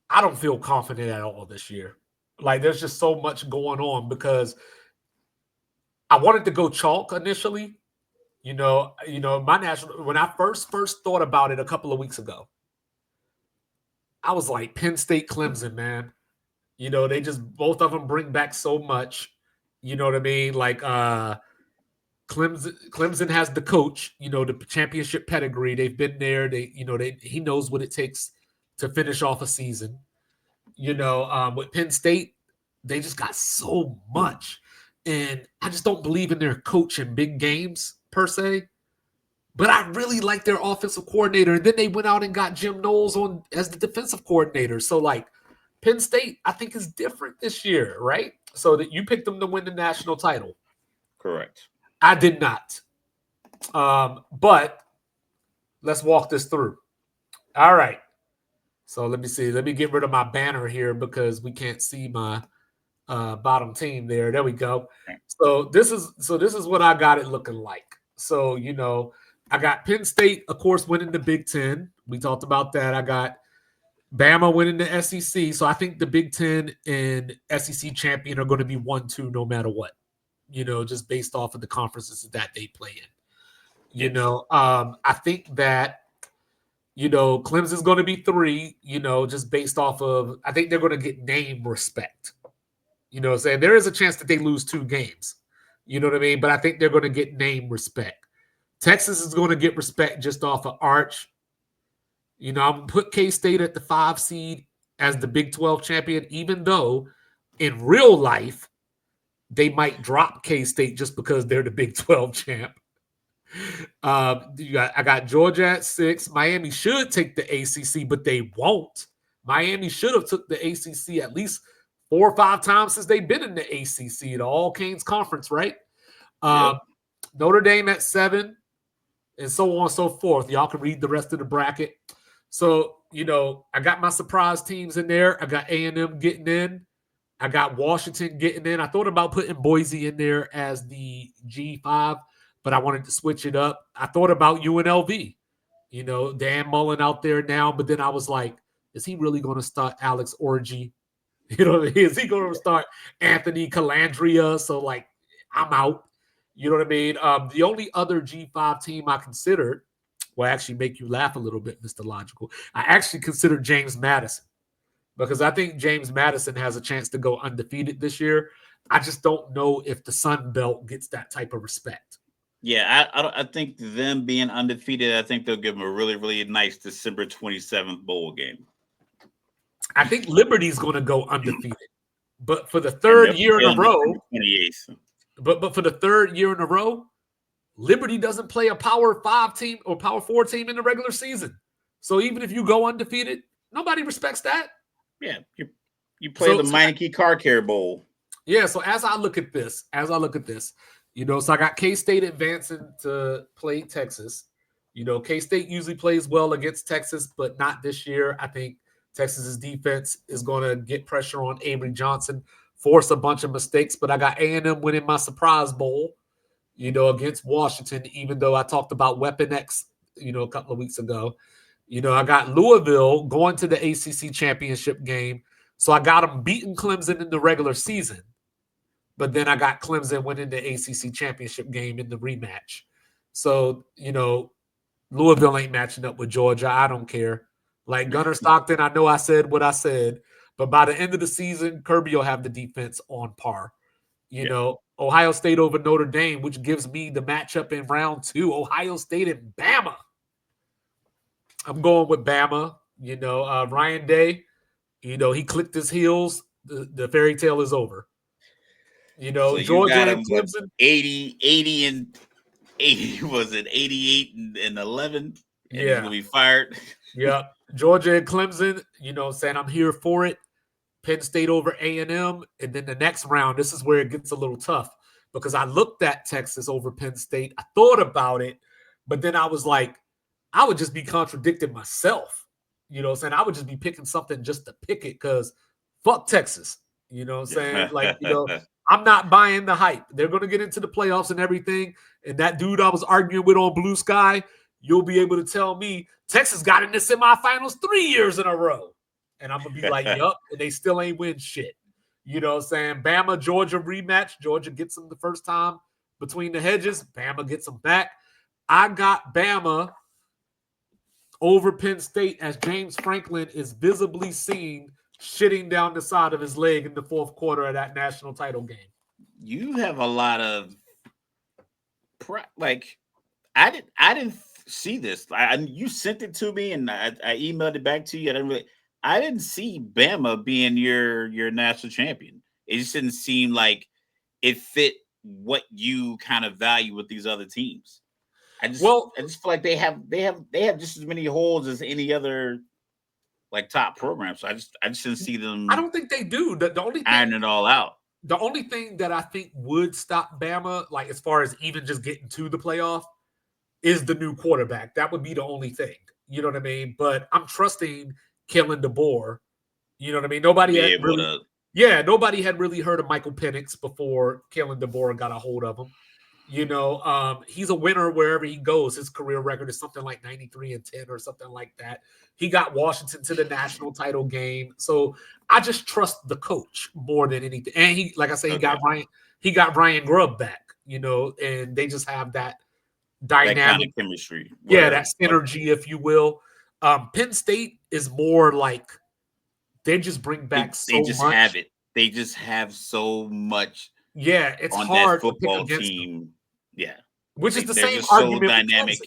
I don't feel confident at all this year. Like there's just so much going on because I wanted to go chalk initially. My national when I first thought about it a couple of weeks ago, I was like Penn State, Clemson, man. They just both of them bring back so much. You know what I mean? Like Clemson has the coach, the championship pedigree. They've been there. He knows what it takes to finish off a season. With Penn State, they just got so much. And I just don't believe in their coach in big games per se. But I really like their offensive coordinator. And then they went out and got Jim Knowles on as the defensive coordinator. So like Penn State, I think is different this year, right? So that you picked them to win the national title. Correct. I did not. But let's walk this through. All right. So let me see. Let me get rid of my banner here because we can't see my bottom team there. There we go. So this is what I got it looking like. So I got Penn State, of course, winning the Big Ten. We talked about that. I got Bama winning the SEC. So I think the Big Ten and SEC champion are going to be 1-2 no matter what. Just based off of the conferences that they play in. I think that Clemson's going to be 3. Just based off of I think they're going to get name respect. What I'm saying? There is a chance that they lose 2 games. You know what I mean? But I think they're going to get name respect. Texas is going to get respect just off of Arch. I'm going to put K-State at the 5 seed as the Big 12 champion, even though in real life, they might drop K-State just because they're the Big 12 champ. I got Georgia at 6. Miami should take the ACC, but they won't. Miami should have took the ACC at least 4 or 5 times since they've been in the ACC, the All Canes Conference, right? Yep. Notre Dame at 7, and so on and so forth. Y'all can read the rest of the bracket. So, I got my surprise teams in there. I got A&M getting in. I got Washington getting in. I thought about putting Boise in there as the G5, but I wanted to switch it up. I thought about UNLV. Dan Mullen out there now, but then I was like, is he really going to start Alex Orgy? Is he going to start Anthony Calandria? So, like, I'm out. You know what I mean? The only other G5 team I considered will actually make you laugh a little bit, Mr. Logical. I actually considered James Madison because I think James Madison has a chance to go undefeated this year. I just don't know if the Sun Belt gets that type of respect. Yeah, I think them being undefeated, I think they'll give them a really, really nice December 27th bowl game. I think Liberty's going to go undefeated. But for the third year in a row, But for the third year in a row, Liberty doesn't play a Power 5 team or Power 4 team in the regular season. So even if you go undefeated, nobody respects that. Yeah, you play So, the so Meineke Car Care Bowl. yeah, so as I look at this, so I got K-State advancing to play Texas. K-State usually plays well against Texas, but not this year. I think Texas's defense is going to get pressure on Avery Johnson, force a bunch of mistakes, but I got A&M winning my surprise bowl, against Washington, even though I talked about Weapon X, a couple of weeks ago. I got Louisville going to the ACC championship game. So I got them beating Clemson in the regular season. But then I got Clemson winning the ACC championship game in the rematch. So, Louisville ain't matching up with Georgia. I don't care. Like Gunnar Stockton, I know I said what I said, but by the end of the season, Kirby will have the defense on par. Ohio State over Notre Dame, which gives me the matchup in round 2. Ohio State and Bama. I'm going with Bama. Ryan Day, he clicked his heels. The fairy tale is over. So you Georgia got and him with Clemson. 80 and 80, was it 88 and 11? And he's Yeah. going to be fired. Yeah. Georgia and Clemson, saying I'm here for it. Penn State over A&M. And then the next round, this is where it gets a little tough because I looked at Texas over Penn State. I thought about it, but then I was like, I would just be contradicting myself. Saying I would just be picking something just to pick it because fuck Texas. Saying? Like, I'm not buying the hype. They're going to get into the playoffs and everything. And that dude I was arguing with on Blue Sky, you'll be able to tell me Texas got in the semifinals 3 years in a row. And I'm going to be like, yup, and they still ain't win shit. Bama, Georgia rematch. Georgia gets them the first time between the hedges. Bama gets them back. I got Bama over Penn State as James Franklin is visibly seen shitting down the side of his leg in the fourth quarter of that national title game. You have a lot of I didn't see this. You sent it to me and I emailed it back to you. I didn't see Bama being your national champion. It just didn't seem like it fit what you kind of value with these other teams. I just feel like they have just as many holes as any other like top program. So I just didn't see them. I don't think they do. The only thing, iron it all out. The only thing that I think would stop Bama, like as far as even just getting to the playoff, is the new quarterback. That would be the only thing. You know what I mean? But I'm trusting Kellen DeBoer. You know what I mean? Nobody had really heard of Michael Penix before Kellen DeBoer got a hold of him. He's a winner wherever he goes. His career record is something like 93-10 or something like that. He got Washington to the national title game. So I just trust the coach more than anything. And he, like I said, he got Ryan Grubb back, and they just have that dynamic, that kind of chemistry. That synergy, if you will. Penn State is more like they just bring back they just much. Have it. They just have so much. Yeah, it's on hard that football to pick against team. them. Yeah, which is the same argument. So dynamic.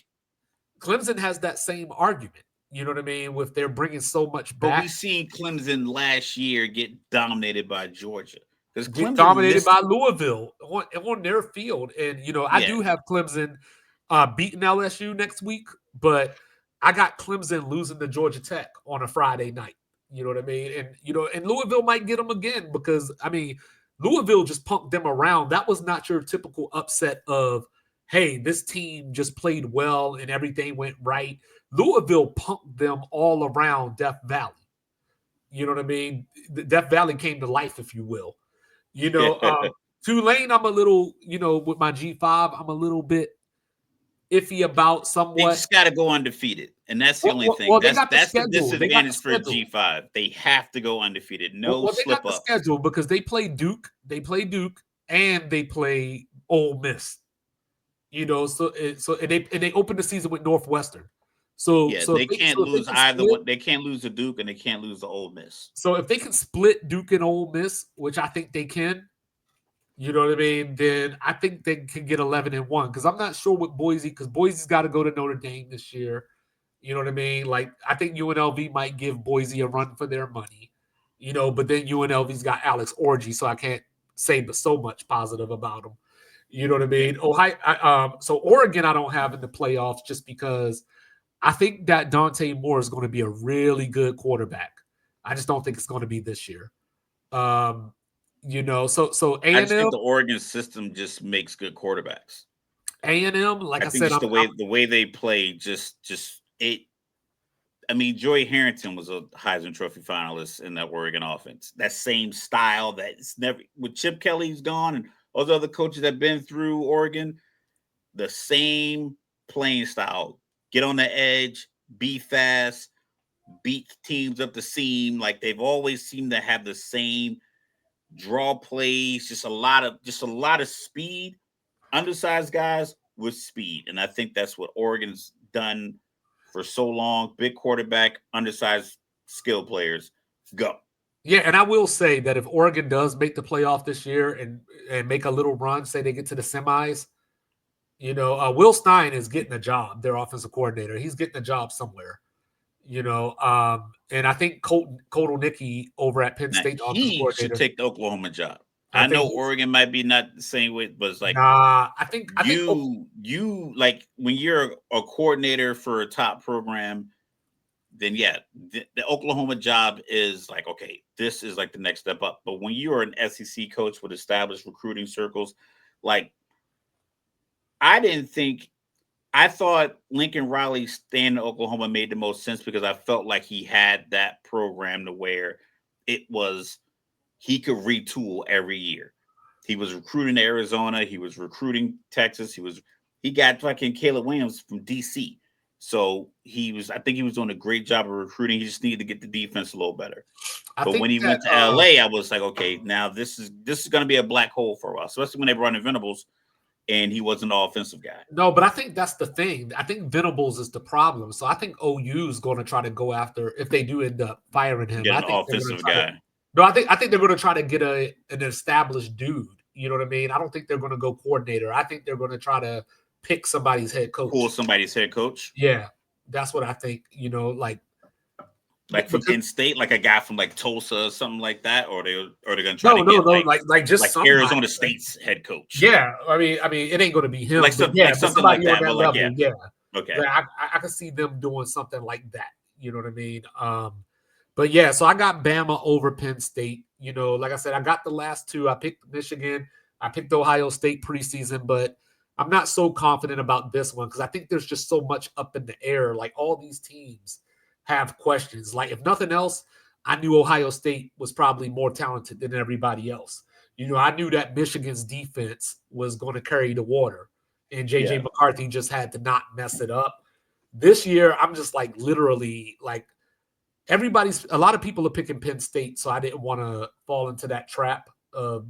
Clemson has that same argument. You know what I mean? With they're bringing so much back. But we seen Clemson last year get dominated by Georgia. Because Clemson dominated by Louisville on their field, and I do have Clemson beating LSU next week, but I got Clemson losing to Georgia Tech on a Friday night. You know what I mean? And and Louisville might get them again because Louisville just punked them around. That was not your typical upset of, hey, this team just played well and everything went right. Louisville punked them all around Death Valley. You know what I mean? Death Valley came to life, if you will. Tulane, I'm a little, with my G5, I'm a little bit iffy about somewhat. They just got to go undefeated, and that's the only thing. That's the disadvantage for G5. They have to go undefeated. They got the schedule because they play Duke, and they play Ole Miss. So they open the season with Northwestern. So they can't lose either one. They can't lose to Duke and they can't lose to Ole Miss. So if they can split Duke and Ole Miss, which I think they can, you know what I mean, then I think they can get 11-1 because I'm not sure with Boise because Boise's got to go to Notre Dame this year. You know what I mean? Like I think UNLV might give Boise a run for their money, but then UNLV's got Alex Orji, so I can't say so much positive about them. You know what I Yeah. mean? So Oregon, I don't have in the playoffs just because I think that Dante Moore is going to be a really good quarterback. I just don't think it's going to be this year. Um, so I A and just think M, the Oregon system just makes good quarterbacks. A&M, like I I think said, just I'm the way they play, just it. I mean, Joey Harrington was a Heisman Trophy finalist in that Oregon offense. That same style that's never with Chip Kelly's gone and all the other coaches that have been through Oregon, the same playing style. Get on the edge, be fast, beat teams up the seam. Like they've always seemed to have the same draw plays, just a lot of speed, undersized guys with speed. And I think that's what Oregon's done for so long. Big quarterback, undersized skill players. Go. Yeah, and I will say that if Oregon does make the playoff this year and make a little run, say they get to the semis, Will Stein is getting a job, their offensive coordinator. He's getting a job somewhere. And I think Kotelnicki over at Penn Now State, the offensive he should coordinator, take the Oklahoma job. I I think know he's Oregon might be not the same way, but it's like nah. I think you like when you're a coordinator for a top program, then yeah, the Oklahoma job is like, okay, this is like the next step up. But when you are an SEC coach with established recruiting circles, like I didn't think, I thought Lincoln Riley staying in Oklahoma made the most sense because I felt like he had that program to where it was, he could retool every year. He was recruiting Arizona, he was recruiting Texas, he got fucking Caleb Williams from DC. So I think he was doing a great job of recruiting. He just needed to get the defense a little better. I But when think he that went to LA, I was like, okay, now this is going to be a black hole for us, especially when they brought in Venables and he wasn't an offensive guy. no, but I think that's the thing. I think Venables is the problem. So I think OU is going to try to go after if they do end up firing him. Get I an think they're going to offensive try to. guy. No, I think they're going to try to get an established dude. You know what I mean? I don't think they're going to go coordinator. I think they're going to try to pick somebody's head Pull coach. somebody's head coach. Yeah, that's what I think. Like from Because in-state, like a guy from like Tulsa or something like that, or they're gonna try no, to no, get no, like just like somebody. Arizona State's head coach, Yeah, I mean, it ain't going to be him, like but something yeah, like but something like somebody on that. that But like, yeah, level, yeah. okay, Like, I could see them doing something like that. You know what I mean? But yeah, so I got Bama over Penn State. Like I said, I got the last two. I picked Michigan. I picked Ohio State preseason, but I'm not so confident about this one because I think there's just so much up in the air. Like all these teams have questions. Like if nothing else, I knew Ohio State was probably more talented than everybody else. I knew that Michigan's defense was going to carry the water, and JJ yeah. McCarthy just had to not mess it up. This year, I'm just like literally like a lot of people are picking Penn State, so I didn't want to fall into that trap of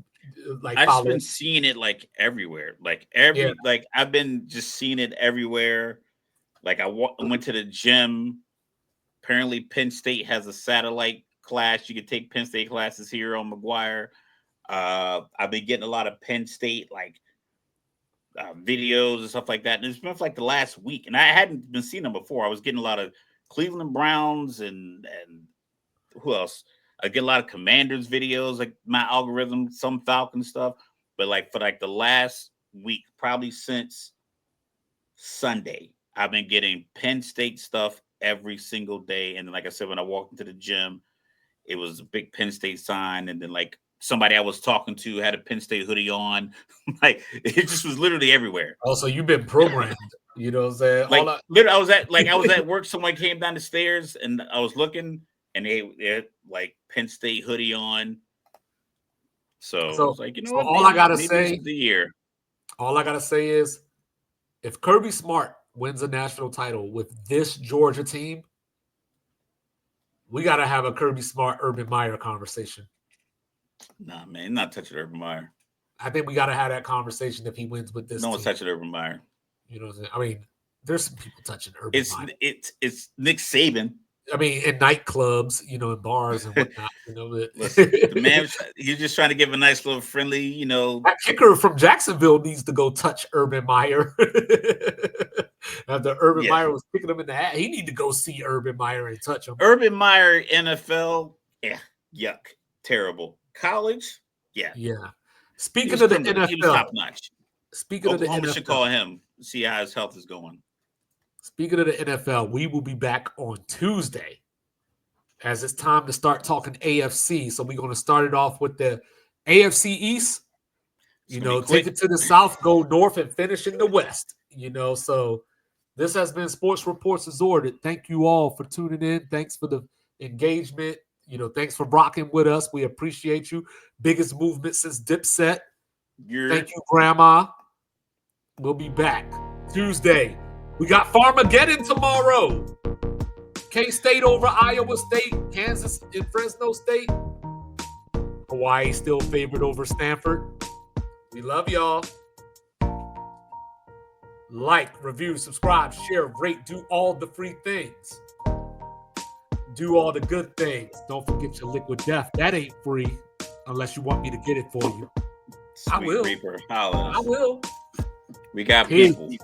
like I just follow. been seeing it like everywhere, like Yeah, like I've been just seeing it everywhere. Like went to the gym. Apparently, Penn State has a satellite class. You can take Penn State classes here on McGuire. I've been getting a lot of Penn State like videos and stuff like that. And it's been for like the last week, and I hadn't been seeing them before. I was getting a lot of Cleveland Browns and who else? I get a lot of Commanders videos, like my algorithm, some Falcon stuff. But like for like the last week, probably since Sunday, I've been getting Penn State stuff every single day. And then, like I said, when I walked into the gym, it was a big Penn State sign, and then like somebody I was talking to had a Penn State hoodie on. Like it just was literally everywhere. also you've been programmed. You know what I'm saying? Like literally, I was at work. Someone came down the stairs, and I was looking, and they had like Penn State hoodie on. So I so was like, you know so what? all I gotta Maybe this is say, the year. is if Kirby Smart wins a national title with this Georgia team, we gotta have a Kirby Smart Urban Meyer conversation. Nah, man, not touching Urban Meyer. I think we gotta have that conversation if he wins with this No one's team. touching Urban Meyer. You know what I'm saying? I mean, there's some people touching Urban It's Meyer. it's Nick Saban. I mean, in nightclubs, in bars and whatnot, Listen, the man, he's just trying to give a nice little friendly, that kicker from Jacksonville needs to go touch Urban Meyer. After Urban yeah. Meyer was kicking him in the ass, he need to go see Urban Meyer and touch him. Urban Meyer, NFL, yeah, yuck, terrible. College, yeah. Yeah. He Speaking was of the criminal. He was NFL, top notch. Speaking of the Oklahoma should NFL, call him, see how his health is going. speaking of the NFL, we will be back on Tuesday as it's time to start talking AFC. So we're going to start it off with the AFC East. It's You gonna be know, take quick. it to the South, go north, and finish in the West. You know, so this has been Sports Reports Exhorted. Thank you all for tuning in. Thanks for the engagement. You know, thanks for rocking with us. We appreciate you. Biggest movement since Dipset. Thank you, Grandma. We'll be back Tuesday. We got Farmageddon tomorrow. K-State over Iowa State. Kansas and Fresno State. Hawaii still favored over Stanford. We love y'all. Like, review, subscribe, share, rate, do all the free things. Do all the good things. Don't forget your liquid death. That ain't free unless you want me to get it for you. Sweet I will. Reaper, holla. I will. We got Peace. people.